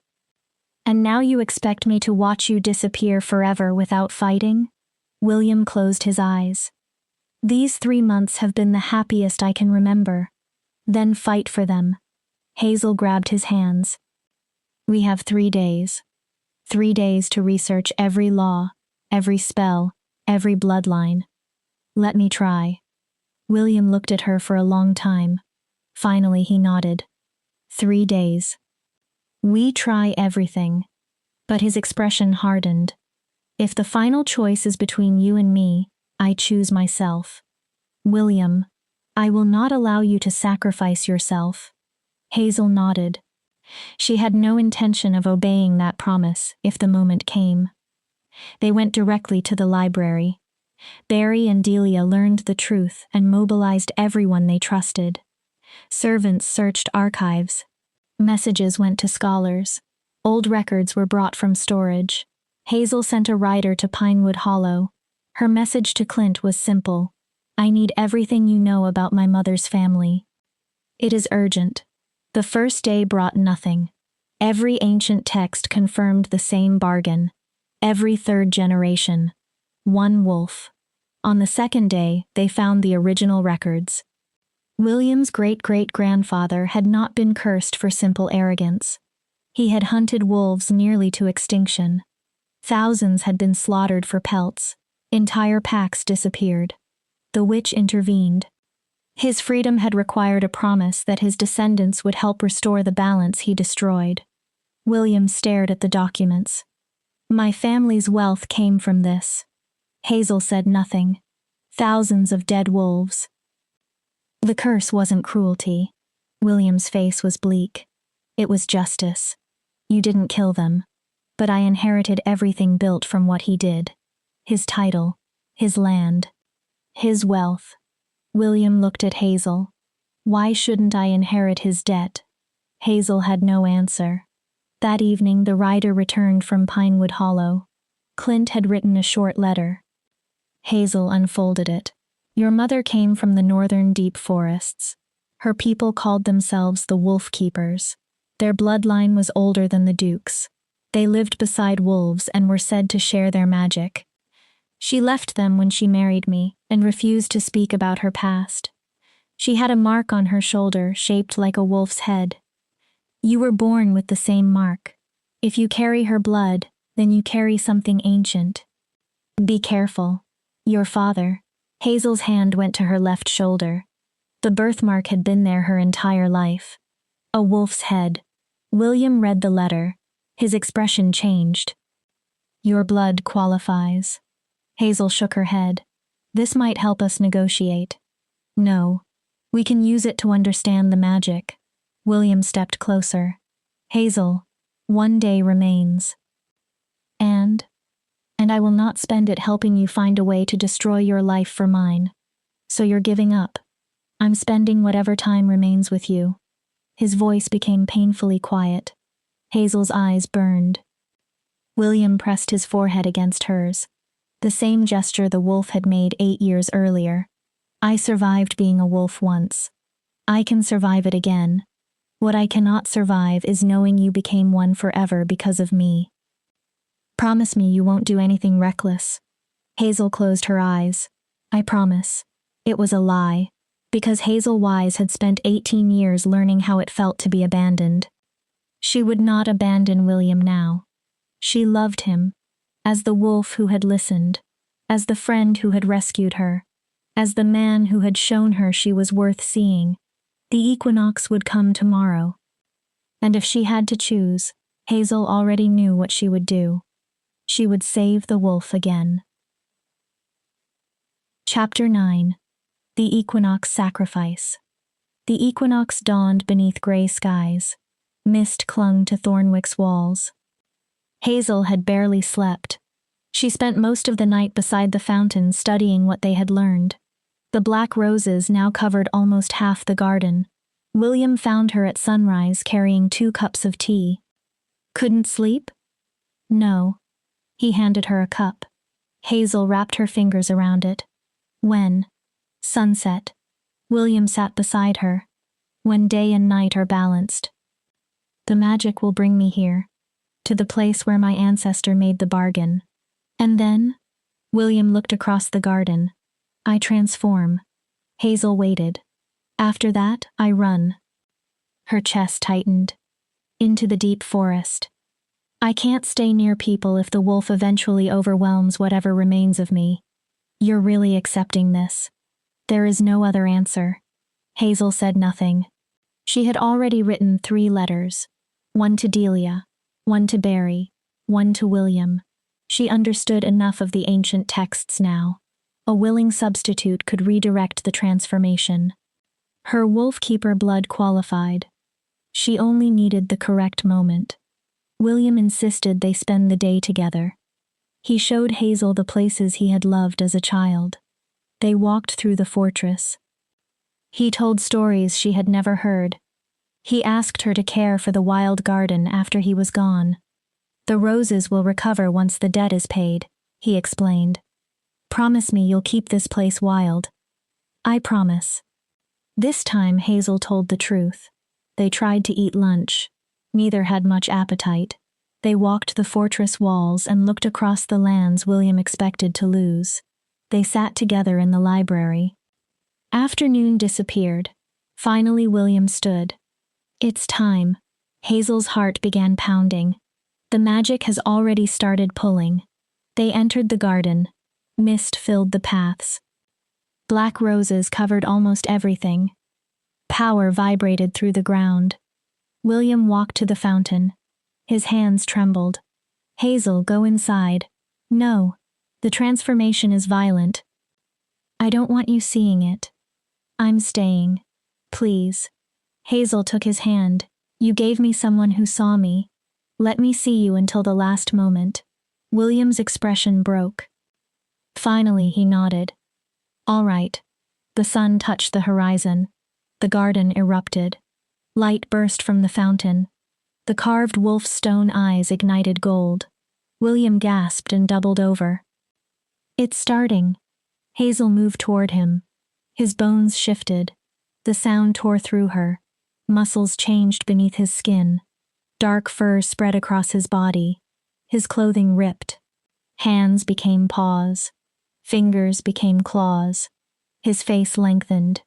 And now you expect me to watch you disappear forever without fighting? William closed his eyes. These 3 months have been the happiest I can remember. Then fight for them. Hazel grabbed his hands. We have 3 days. 3 days to research every law, every spell, every bloodline. Let me try. William looked at her for a long time. Finally he nodded. 3 days. We try everything. But his expression hardened. If the final choice is between you and me, I choose myself. William, I will not allow you to sacrifice yourself. Hazel nodded. She had no intention of obeying that promise if the moment came. They went directly to the library. Barry and Delia learned the truth and mobilized everyone they trusted. Servants searched archives. Messages went to scholars. Old records were brought from storage. Hazel sent a rider to Pinewood Hollow. Her message to Clint was simple. I need everything you know about my mother's family. It is urgent. The first day brought nothing. Every ancient text confirmed the same bargain. Every 3rd generation. One wolf. On the 2nd day, they found the original records. William's great-great-grandfather had not been cursed for simple arrogance. He had hunted wolves nearly to extinction. Thousands had been slaughtered for pelts. Entire packs disappeared. The witch intervened. His freedom had required a promise that his descendants would help restore the balance he destroyed. William stared at the documents. My family's wealth came from this. Hazel said nothing. Thousands of dead wolves. The curse wasn't cruelty. William's face was bleak. It was justice. You didn't kill them. But I inherited everything built from what he did. His title, his land, his wealth. William looked at Hazel. Why shouldn't I inherit his debt? Hazel had no answer. That evening the rider returned from Pinewood Hollow. Clint had written a short letter. Hazel unfolded it. Your mother came from the northern deep forests. Her people called themselves the Wolf Keepers. Their bloodline was older than the Duke's. They lived beside wolves and were said to share their magic. She left them when she married me and refused to speak about her past. She had a mark on her shoulder shaped like a wolf's head. You were born with the same mark. If you carry her blood, then you carry something ancient. Be careful. Your father. Hazel's hand went to her left shoulder. The birthmark had been there her entire life. A wolf's head. William read the letter. His expression changed. Your blood qualifies. Hazel shook her head. This might help us negotiate. No. We can use it to understand the magic. William stepped closer. Hazel, 1 day remains. And I will not spend it helping you find a way to destroy your life for mine. So you're giving up. I'm spending whatever time remains with you. His voice became painfully quiet. Hazel's eyes burned. William pressed his forehead against hers. The same gesture the wolf had made 8 years earlier. I survived being a wolf once. I can survive it again. What I cannot survive is knowing you became one forever because of me. Promise me you won't do anything reckless. Hazel closed her eyes. I promise. It was a lie. Because Hazel Wise had spent 18 years learning how it felt to be abandoned. She would not abandon William now. She loved him. as the wolf who had listened, as the friend who had rescued her, as the man who had shown her she was worth seeing. The equinox would come tomorrow. And if she had to choose, Hazel already knew what she would do. She would save the wolf again. Chapter 9. The Equinox Sacrifice. The equinox dawned beneath gray skies. Mist clung to Thornwick's walls. Hazel had barely slept. She spent most of the night beside the fountain studying what they had learned. The black roses now covered almost half the garden. William found her at sunrise carrying 2 cups of tea. Couldn't sleep? No. He handed her a cup. Hazel wrapped her fingers around it. When? Sunset. William sat beside her. When day and night are balanced. The magic will bring me here, to the place where my ancestor made the bargain. And then? William looked across the garden. I transform. Hazel waited. After that, I run. Her chest tightened. Into the deep forest. I can't stay near people if the wolf eventually overwhelms whatever remains of me. You're really accepting this. There is no other answer. Hazel said nothing. She had already written 3 letters. 1 to Delia, 1 to Barry, 1 to William. She understood enough of the ancient texts now. A willing substitute could redirect the transformation. Her wolf-keeper blood qualified. She only needed the correct moment. William insisted they spend the day together. He showed Hazel the places he had loved as a child. They walked through the fortress. He told stories she had never heard. He asked her to care for the wild garden after he was gone. The roses will recover once the debt is paid, he explained. Promise me you'll keep this place wild. I promise. This time Hazel told the truth. They tried to eat lunch. Neither had much appetite. They walked the fortress walls and looked across the lands William expected to lose. They sat together in the library. Afternoon disappeared. Finally William stood. It's time. Hazel's heart began pounding. The magic has already started pulling. They entered the garden. Mist filled the paths. Black roses covered almost everything. Power vibrated through the ground. William walked to the fountain. His hands trembled. Hazel, go inside. No. The transformation is violent. I don't want you seeing it. I'm staying. Please. Hazel took his hand. You gave me someone who saw me. Let me see you until the last moment. William's expression broke. Finally, he nodded. All right. The sun touched the horizon. The garden erupted. Light burst from the fountain. The carved wolf's stone eyes ignited gold. William gasped and doubled over. It's starting. Hazel moved toward him. His bones shifted. The sound tore through her. Muscles changed beneath his skin. Dark fur spread across his body. His clothing ripped. Hands became paws. Fingers became claws. His face lengthened.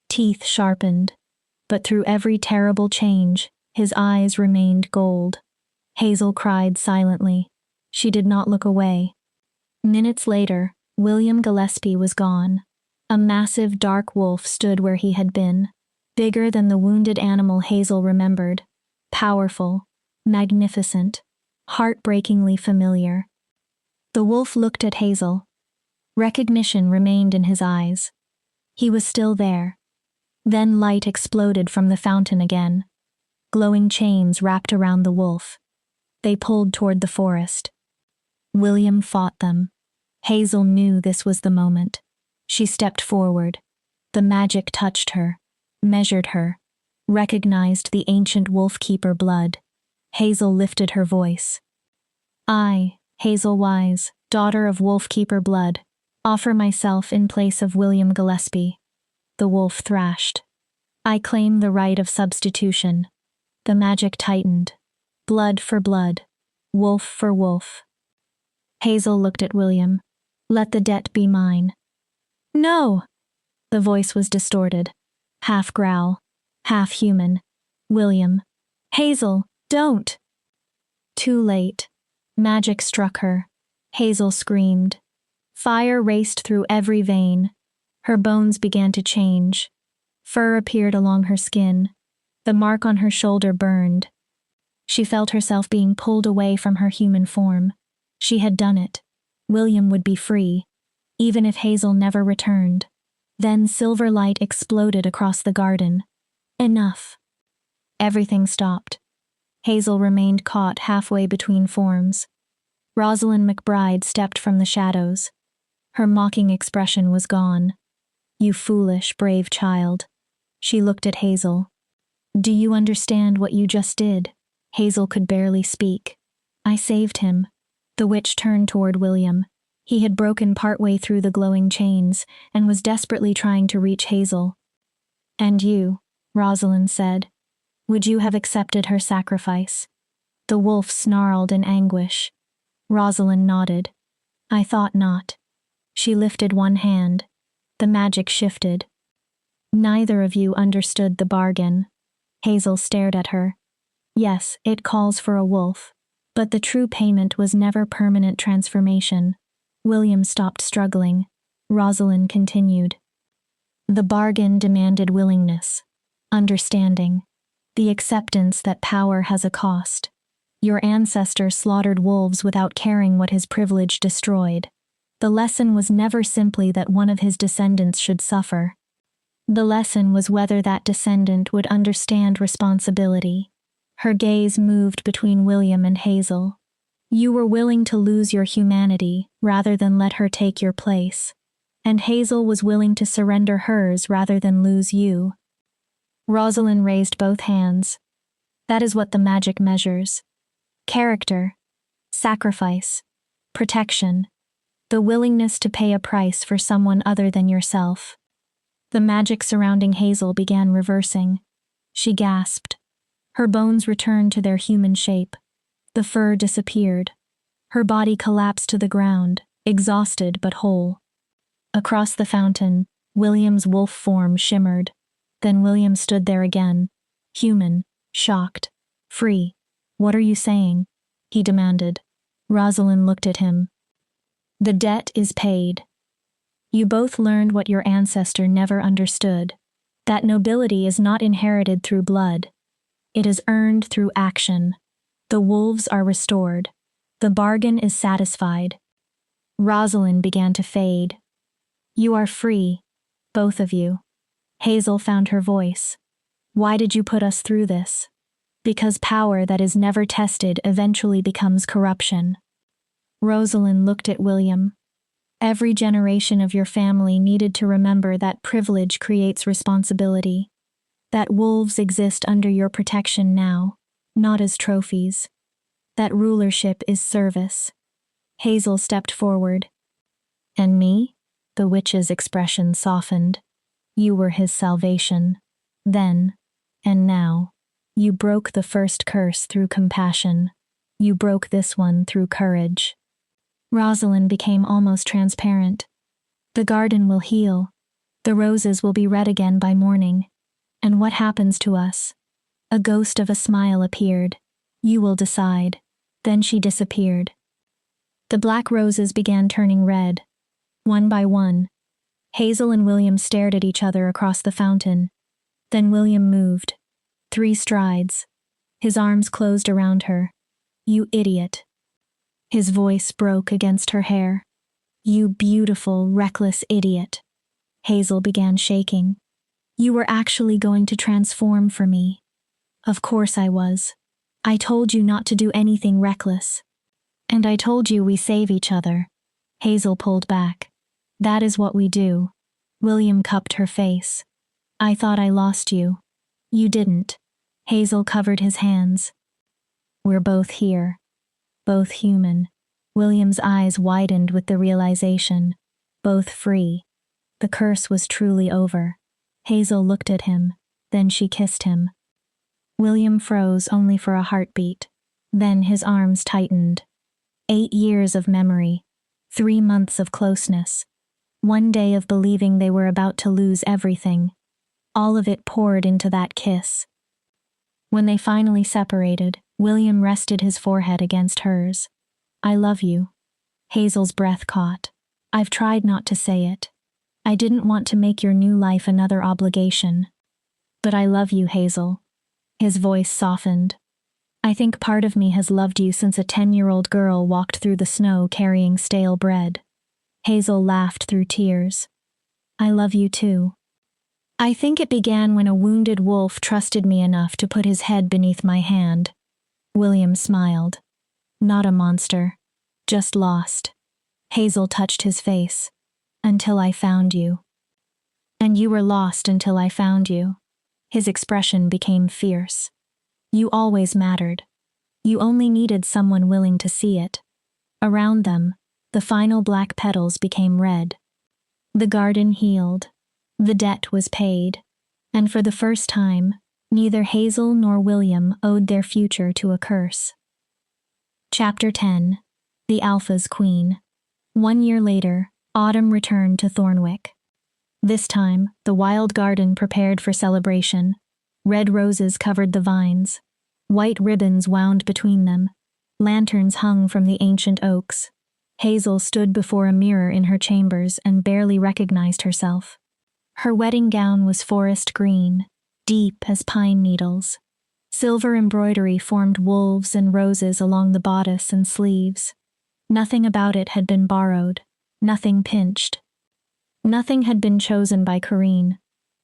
Teeth sharpened. But through every terrible change, his eyes remained gold. Hazel cried silently. She did not look away. Minutes later, William Gillespie was gone. A massive dark wolf stood where he had been, bigger than the wounded animal Hazel remembered, powerful, magnificent, heartbreakingly familiar. The wolf looked at Hazel. Recognition remained in his eyes. He was still there. Then light exploded from the fountain again. Glowing chains wrapped around the wolf. They pulled toward the forest. William fought them. Hazel knew this was the moment. She stepped forward. The magic touched her, measured her, recognized the ancient wolf-keeper blood. Hazel lifted her voice. I, Hazel Wise, daughter of wolf-keeper blood, offer myself in place of William Gillespie. The wolf thrashed. I claim the right of substitution. The magic tightened. Blood for blood. Wolf for wolf. Hazel looked at William. Let the debt be mine. No! The voice was distorted. Half growl. Half human. William. Hazel, don't! Too late. Magic struck her. Hazel screamed. Fire raced through every vein. Her bones began to change. Fur appeared along her skin. The mark on her shoulder burned. She felt herself being pulled away from her human form. She had done it. William would be free, even if Hazel never returned. Then silver light exploded across the garden. Enough. Everything stopped. Hazel remained caught halfway between forms. Rosalind McBride stepped from the shadows. Her mocking expression was gone. You foolish, brave child. She looked at Hazel. Do you understand what you just did? Hazel could barely speak. I saved him. The witch turned toward William. He had broken partway through the glowing chains and was desperately trying to reach Hazel. And you, Rosalind said. Would you have accepted her sacrifice? The wolf snarled in anguish. Rosalind nodded. I thought not. She lifted one hand. The magic shifted. Neither of you understood the bargain. Hazel stared at her. Yes, it calls for a wolf, but the true payment was never permanent transformation. William stopped struggling. Rosalind continued. The bargain demanded willingness, understanding, the acceptance that power has a cost. Your ancestor slaughtered wolves without caring what his privilege destroyed. The lesson was never simply that one of his descendants should suffer. The lesson was whether that descendant would understand responsibility. Her gaze moved between William and Hazel. You were willing to lose your humanity rather than let her take your place. And Hazel was willing to surrender hers rather than lose you. Rosalind raised both hands. That is what the magic measures. Character, sacrifice, protection, the willingness to pay a price for someone other than yourself. The magic surrounding Hazel began reversing. She gasped. Her bones returned to their human shape. The fur disappeared. Her body collapsed to the ground, exhausted but whole. Across the fountain, William's wolf form shimmered. Then William stood there again, human, shocked, free. What are you saying? He demanded. Rosalind looked at him. The debt is paid. You both learned what your ancestor never understood, that nobility is not inherited through blood. It is earned through action. The wolves are restored. The bargain is satisfied. Rosalind began to fade. You are free, both of you. Hazel found her voice. Why did you put us through this? Because power that is never tested eventually becomes corruption. Rosalind looked at William. Every generation of your family needed to remember that privilege creates responsibility. That wolves exist under your protection now, not as trophies. That rulership is service. Hazel stepped forward. And me? The witch's expression softened. You were his salvation. Then, and now, you broke the first curse through compassion. You broke this one through courage. Rosalind became almost transparent. The garden will heal. The roses will be red again by morning. And what happens to us? A ghost of a smile appeared. You will decide. Then she disappeared. The black roses began turning red. One by one. Hazel and William stared at each other across the fountain. Then William moved. 3 strides. His arms closed around her. You idiot. His voice broke against her hair. You beautiful, reckless idiot. Hazel began shaking. You were actually going to transform for me. Of course I was. I told you not to do anything reckless. And I told you we save each other. Hazel pulled back. That is what we do. William cupped her face. I thought I lost you. You didn't. Hazel covered his hands. We're both here. Both human. William's eyes widened with the realization. Both free. The curse was truly over. Hazel looked at him. Then she kissed him. William froze only for a heartbeat. Then his arms tightened. 8 years of memory. 3 months of closeness. 1 day of believing they were about to lose everything. All of it poured into that kiss. When they finally separated, William rested his forehead against hers. I love you. Hazel's breath caught. I've tried not to say it. I didn't want to make your new life another obligation. But I love you, Hazel. His voice softened. I think part of me has loved you since a 10-year-old girl walked through the snow carrying stale bread. Hazel laughed through tears. I love you too. I think it began when a wounded wolf trusted me enough to put his head beneath my hand. William smiled. Not a monster. Just lost. Hazel touched his face. Until I found you. And you were lost until I found you. His expression became fierce. You always mattered. You only needed someone willing to see it. Around them, the final black petals became red. The garden healed. The debt was paid. And for the first time, neither Hazel nor William owed their future to a curse. Chapter 10. The Alpha's Queen. 1 year later, autumn returned to Thornwick. This time, the wild garden prepared for celebration. Red roses covered the vines. White ribbons wound between them. Lanterns hung from the ancient oaks. Hazel stood before a mirror in her chambers and barely recognized herself. Her wedding gown was forest green, deep as pine needles. Silver embroidery formed wolves and roses along the bodice and sleeves. Nothing about it had been borrowed, nothing pinched. Nothing had been chosen by Corrine.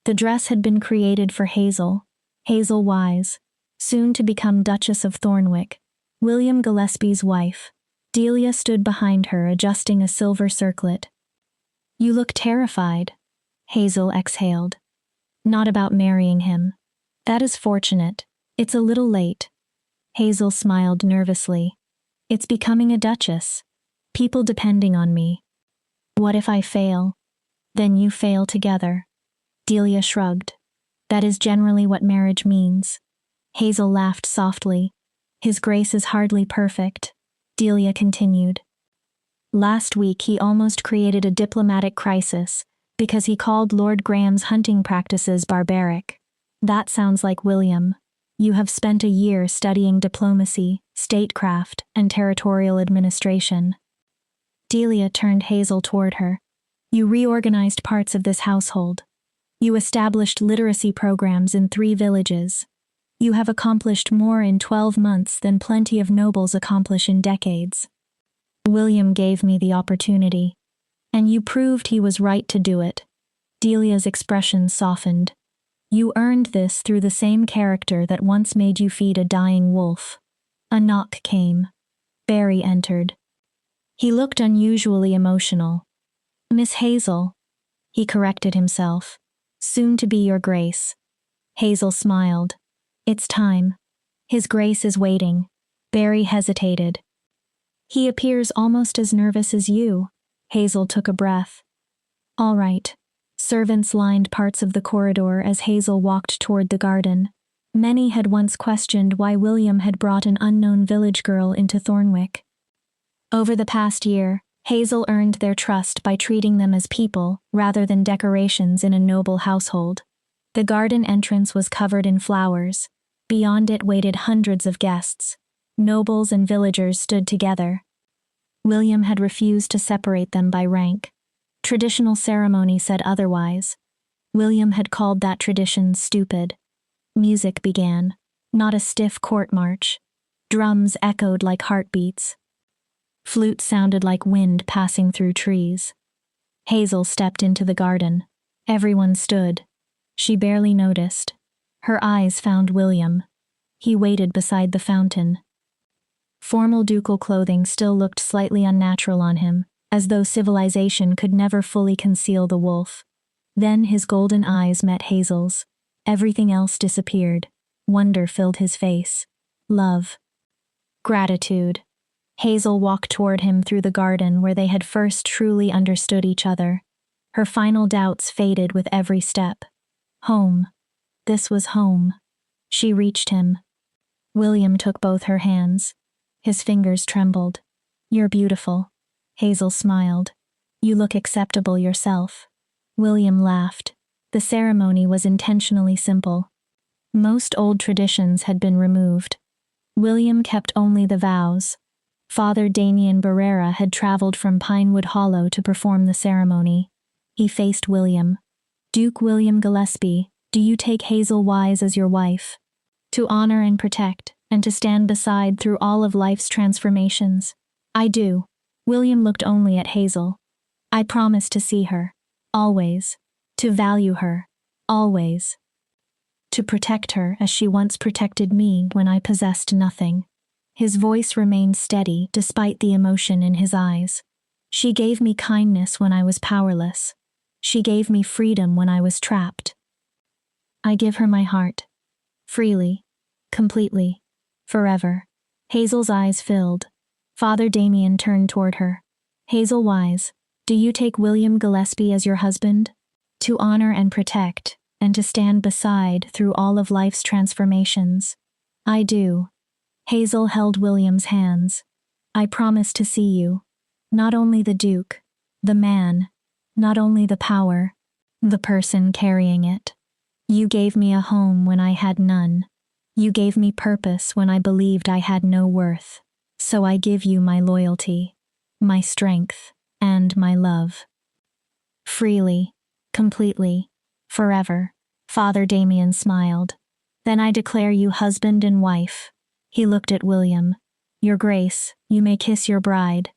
The dress had been created for Hazel, Hazel Wise, soon to become Duchess of Thornwick, William Gillespie's wife. Delia stood behind her, adjusting a silver circlet. You look terrified, Hazel exhaled. Not about marrying him. That is fortunate. It's a little late. Hazel smiled nervously. It's becoming a duchess. People depending on me. What if I fail? Then you fail together. Delia shrugged. That is generally what marriage means. Hazel laughed softly. His grace is hardly perfect. Delia continued. Last week he almost created a diplomatic crisis because he called Lord Graham's hunting practices barbaric. That sounds like William. You have spent a year studying diplomacy, statecraft, and territorial administration. Delia turned Hazel toward her. You reorganized parts of this household. You established literacy programs in 3 villages. You have accomplished more in 12 months than plenty of nobles accomplish in decades. William gave me the opportunity. And you proved he was right to do it. Delia's expression softened. You earned this through the same character that once made you feed a dying wolf. A knock came. Barry entered. He looked unusually emotional. Miss Hazel. He corrected himself. Soon to be your grace. Hazel smiled. It's time. His grace is waiting. Barry hesitated. He appears almost as nervous as you. Hazel took a breath. All right. Servants lined parts of the corridor as Hazel walked toward the garden. Many had once questioned why William had brought an unknown village girl into Thornwick. Over the past year, Hazel earned their trust by treating them as people rather than decorations in a noble household. The garden entrance was covered in flowers. Beyond it waited hundreds of guests. Nobles and villagers stood together. William had refused to separate them by rank. Traditional ceremony said otherwise. William had called that tradition stupid. Music began, not a stiff court march. Drums echoed like heartbeats. Flutes sounded like wind passing through trees. Hazel stepped into the garden. Everyone stood. She barely noticed. Her eyes found William. He waited beside the fountain. Formal ducal clothing still looked slightly unnatural on him, as though civilization could never fully conceal the wolf. Then his golden eyes met Hazel's. Everything else disappeared. Wonder filled his face. Love. Gratitude. Hazel walked toward him through the garden where they had first truly understood each other. Her final doubts faded with every step. Home. This was home. She reached him. William took both her hands. His fingers trembled. You're beautiful. Hazel smiled. You look acceptable yourself. William laughed. The ceremony was intentionally simple. Most old traditions had been removed. William kept only the vows. Father Damien Barrera had traveled from Pinewood Hollow to perform the ceremony. He faced William. Duke William Gillespie, do you take Hazel Wise as your wife? To honor and protect, and to stand beside through all of life's transformations. I do. William looked only at Hazel. I promise to see her. Always. To value her. Always. To protect her as she once protected me when I possessed nothing. His voice remained steady despite the emotion in his eyes. She gave me kindness when I was powerless. She gave me freedom when I was trapped. I give her my heart. Freely. Completely. Forever. Hazel's eyes filled. Father Damien turned toward her. Hazel Wise, do you take William Gillespie as your husband? To honor and protect, and to stand beside through all of life's transformations. I do. Hazel held William's hands. I promise to see you. Not only the Duke, the man, not only the power, the person carrying it. You gave me a home when I had none. You gave me purpose when I believed I had no worth. So I give you my loyalty, my strength, and my love. Freely, completely, forever. Father Damien smiled. Then I declare you husband and wife. He looked at William. Your Grace, you may kiss your bride.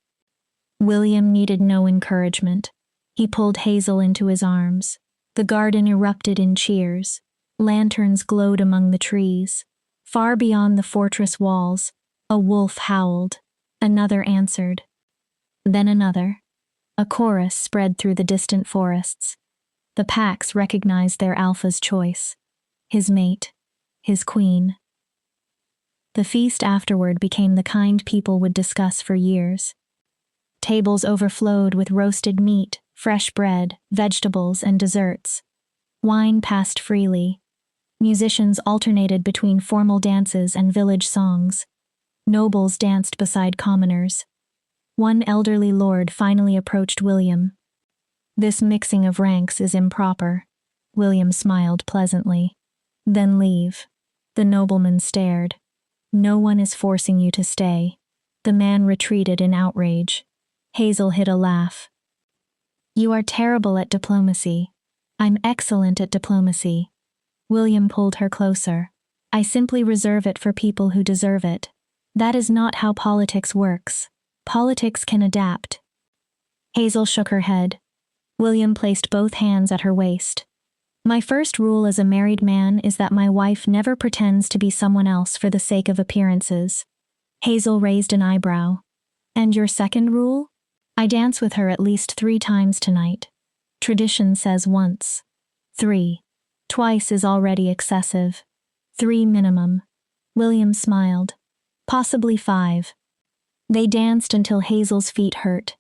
William needed no encouragement. He pulled Hazel into his arms. The garden erupted in cheers. Lanterns glowed among the trees. Far beyond the fortress walls, a wolf howled. Another answered. Then another. A chorus spread through the distant forests. The packs recognized their alpha's choice. His mate. His queen. The feast afterward became the kind people would discuss for years. Tables overflowed with roasted meat, fresh bread, vegetables, and desserts. Wine passed freely. Musicians alternated between formal dances and village songs. Nobles danced beside commoners. One elderly lord finally approached William. This mixing of ranks is improper. William smiled pleasantly. Then leave. The nobleman stared. No one is forcing you to stay. The man retreated in outrage. Hazel hid a laugh. You are terrible at diplomacy. I'm excellent at diplomacy. William pulled her closer. I simply reserve it for people who deserve it. That is not how politics works. Politics can adapt. Hazel shook her head. William placed both hands at her waist. My first rule as a married man is that my wife never pretends to be someone else for the sake of appearances. Hazel raised an eyebrow. And your second rule? I dance with her at least 3 times tonight. Tradition says once. 3. Twice is already excessive. 3 minimum. William smiled. Possibly 5. They danced until Hazel's feet hurt.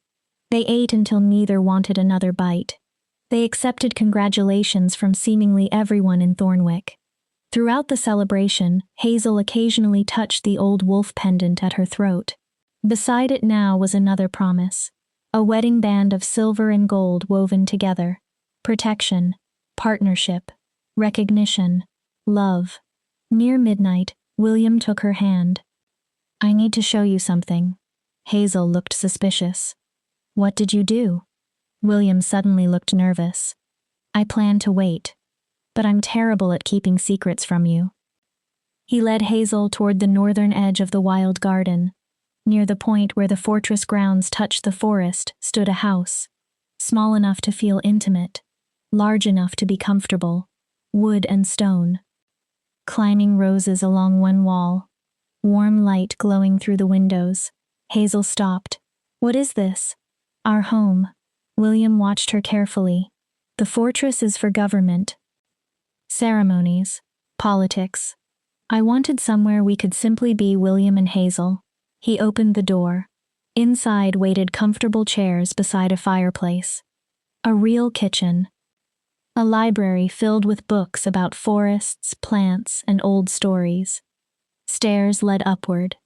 They ate until neither wanted another bite. They accepted congratulations from seemingly everyone in Thornwick. Throughout the celebration, Hazel occasionally touched the old wolf pendant at her throat. Beside it now was another promise. A wedding band of silver and gold woven together. Protection, partnership, recognition, love. Near midnight, William took her hand. I need to show you something. Hazel looked suspicious. What did you do? William suddenly looked nervous. I plan to wait, but I'm terrible at keeping secrets from you. He led Hazel toward the northern edge of the wild garden. Near the point where the fortress grounds touched the forest stood a house, small enough to feel intimate, large enough to be comfortable, wood and stone. Climbing roses along one wall, warm light glowing through the windows. Hazel stopped. What is this? Our home. William watched her carefully. The fortress is for government. Ceremonies. Politics. I wanted somewhere we could simply be William and Hazel. He opened the door. Inside waited comfortable chairs beside a fireplace. A real kitchen. A library filled with books about forests, plants, and old stories. Stairs led upward.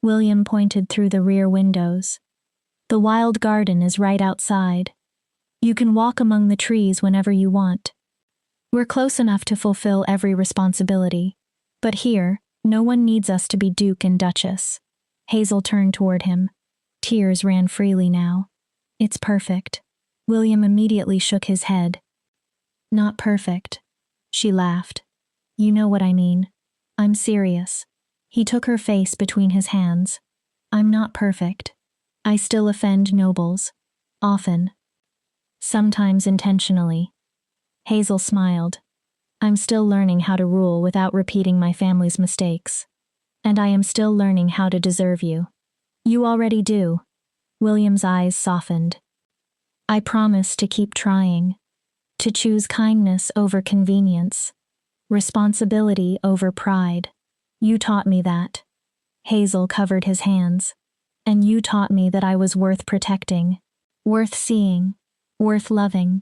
William pointed through the rear windows. The wild garden is right outside. You can walk among the trees whenever you want. We're close enough to fulfill every responsibility. But here, no one needs us to be Duke and Duchess. Hazel turned toward him. Tears ran freely now. It's perfect. William immediately shook his head. Not perfect. She laughed. You know what I mean. I'm serious. He took her face between his hands. I'm not perfect. I still offend nobles. Often. Sometimes intentionally. Hazel smiled. I'm still learning how to rule without repeating my family's mistakes. And I am still learning how to deserve you. You already do. William's eyes softened. I promise to keep trying. To choose kindness over convenience. Responsibility over pride. You taught me that. Hazel covered his hands. And you taught me that I was worth protecting. Worth seeing. Worth loving.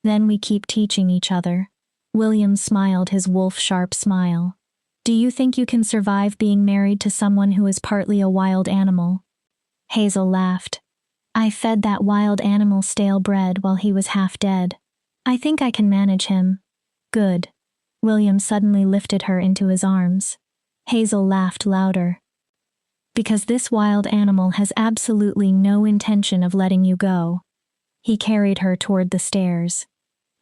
Then we keep teaching each other. William smiled his wolf-sharp smile. Do you think you can survive being married to someone who is partly a wild animal? Hazel laughed. I fed that wild animal stale bread while he was half dead. I think I can manage him. Good. William suddenly lifted her into his arms. Hazel laughed louder. Because this wild animal has absolutely no intention of letting you go. He carried her toward the stairs.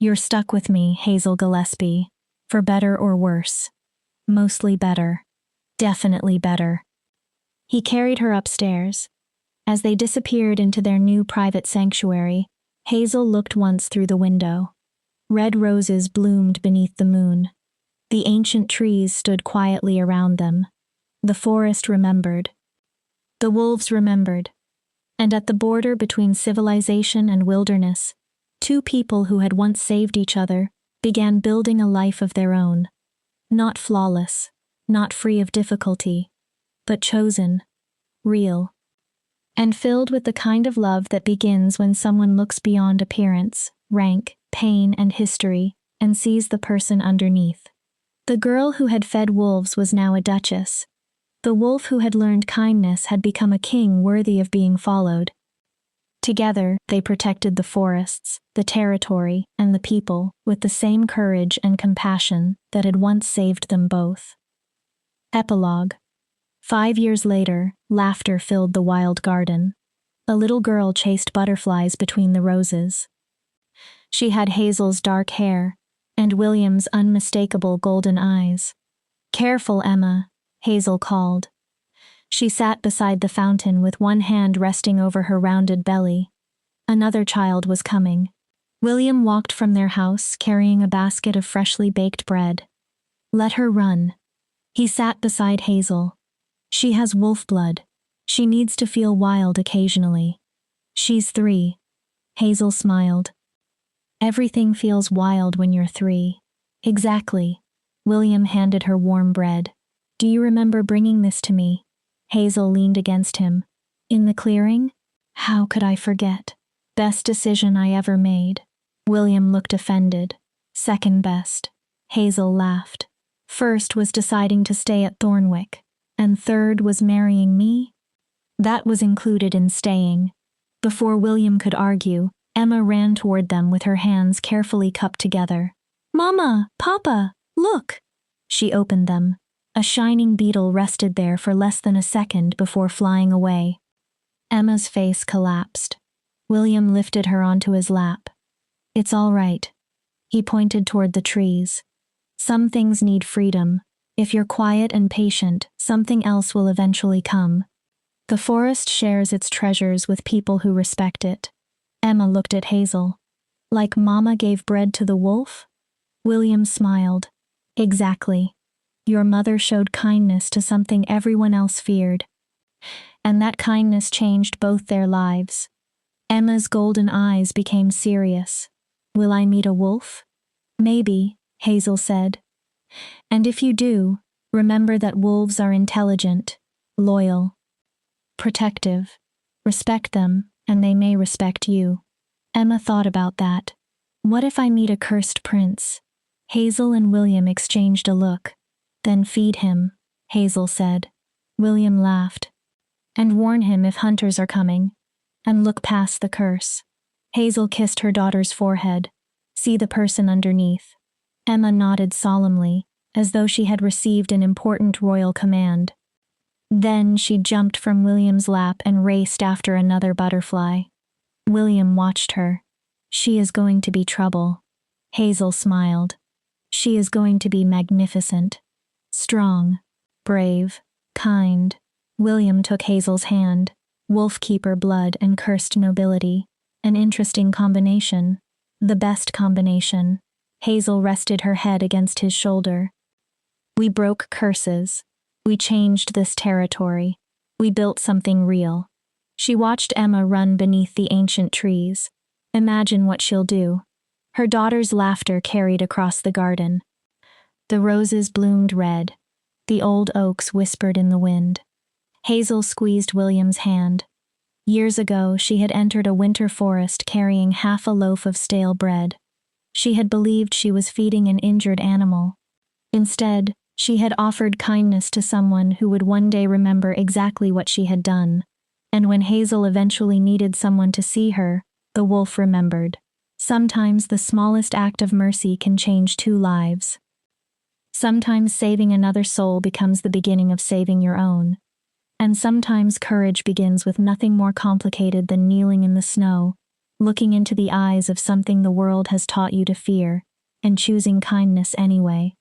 You're stuck with me, Hazel Gillespie. For better or worse. Mostly better. Definitely better. He carried her upstairs. As they disappeared into their new private sanctuary, Hazel looked once through the window. Red roses bloomed beneath the moon. The ancient trees stood quietly around them. The forest remembered. The wolves remembered. And at the border between civilization and wilderness, two people who had once saved each other began building a life of their own. Not flawless, not free of difficulty, but chosen, real, and filled with the kind of love that begins when someone looks beyond appearance, rank, pain, and history, and sees the person underneath. The girl who had fed wolves was now a duchess. The wolf who had learned kindness had become a king worthy of being followed. Together, they protected the forests, the territory, and the people with the same courage and compassion that had once saved them both. Epilogue. 5 years later, laughter filled the wild garden. A little girl chased butterflies between the roses. She had Hazel's dark hair and William's unmistakable golden eyes. Careful, Emma, Hazel called. She sat beside the fountain with one hand resting over her rounded belly. Another child was coming. William walked from their house carrying a basket of freshly baked bread. Let her run. He sat beside Hazel. She has wolf blood. She needs to feel wild occasionally. She's 3. Hazel smiled. Everything feels wild when you're 3. Exactly. William handed her warm bread. Do you remember bringing this to me? Hazel leaned against him. In the clearing? How could I forget? Best decision I ever made. William looked offended. Second best. Hazel laughed. First was deciding to stay at Thornwick, and third was marrying me? That was included in staying. Before William could argue, Emma ran toward them with her hands carefully cupped together. Mama, Papa, look! She opened them. A shining beetle rested there for less than a second before flying away. Emma's face collapsed. William lifted her onto his lap. It's all right. He pointed toward the trees. Some things need freedom. If you're quiet and patient, something else will eventually come. The forest shares its treasures with people who respect it. Emma looked at Hazel. Like Mama gave bread to the wolf? William smiled. Exactly. Your mother showed kindness to something everyone else feared. And that kindness changed both their lives. Emma's golden eyes became serious. Will I meet a wolf? Maybe, Hazel said. And if you do, remember that wolves are intelligent, loyal, protective. Respect them, and they may respect you. Emma thought about that. What if I meet a cursed prince? Hazel and William exchanged a look. Then feed him, Hazel said. William laughed. And warn him if hunters are coming. And look past the curse. Hazel kissed her daughter's forehead. See the person underneath. Emma nodded solemnly, as though she had received an important royal command. Then she jumped from William's lap and raced after another butterfly. William watched her. She is going to be trouble. Hazel smiled. She is going to be magnificent. Strong. Brave. Kind. William took Hazel's hand. Wolf-keeper blood and cursed nobility. An interesting combination. The best combination. Hazel rested her head against his shoulder. We broke curses. We changed this territory. We built something real. She watched Emma run beneath the ancient trees. Imagine what she'll do. Her daughter's laughter carried across the garden. The roses bloomed red. The old oaks whispered in the wind. Hazel squeezed William's hand. Years ago, she had entered a winter forest carrying half a loaf of stale bread. She had believed she was feeding an injured animal. Instead, she had offered kindness to someone who would one day remember exactly what she had done. And when Hazel eventually needed someone to see her, the wolf remembered. Sometimes the smallest act of mercy can change 2 lives. Sometimes saving another soul becomes the beginning of saving your own. And sometimes courage begins with nothing more complicated than kneeling in the snow, looking into the eyes of something the world has taught you to fear, and choosing kindness anyway.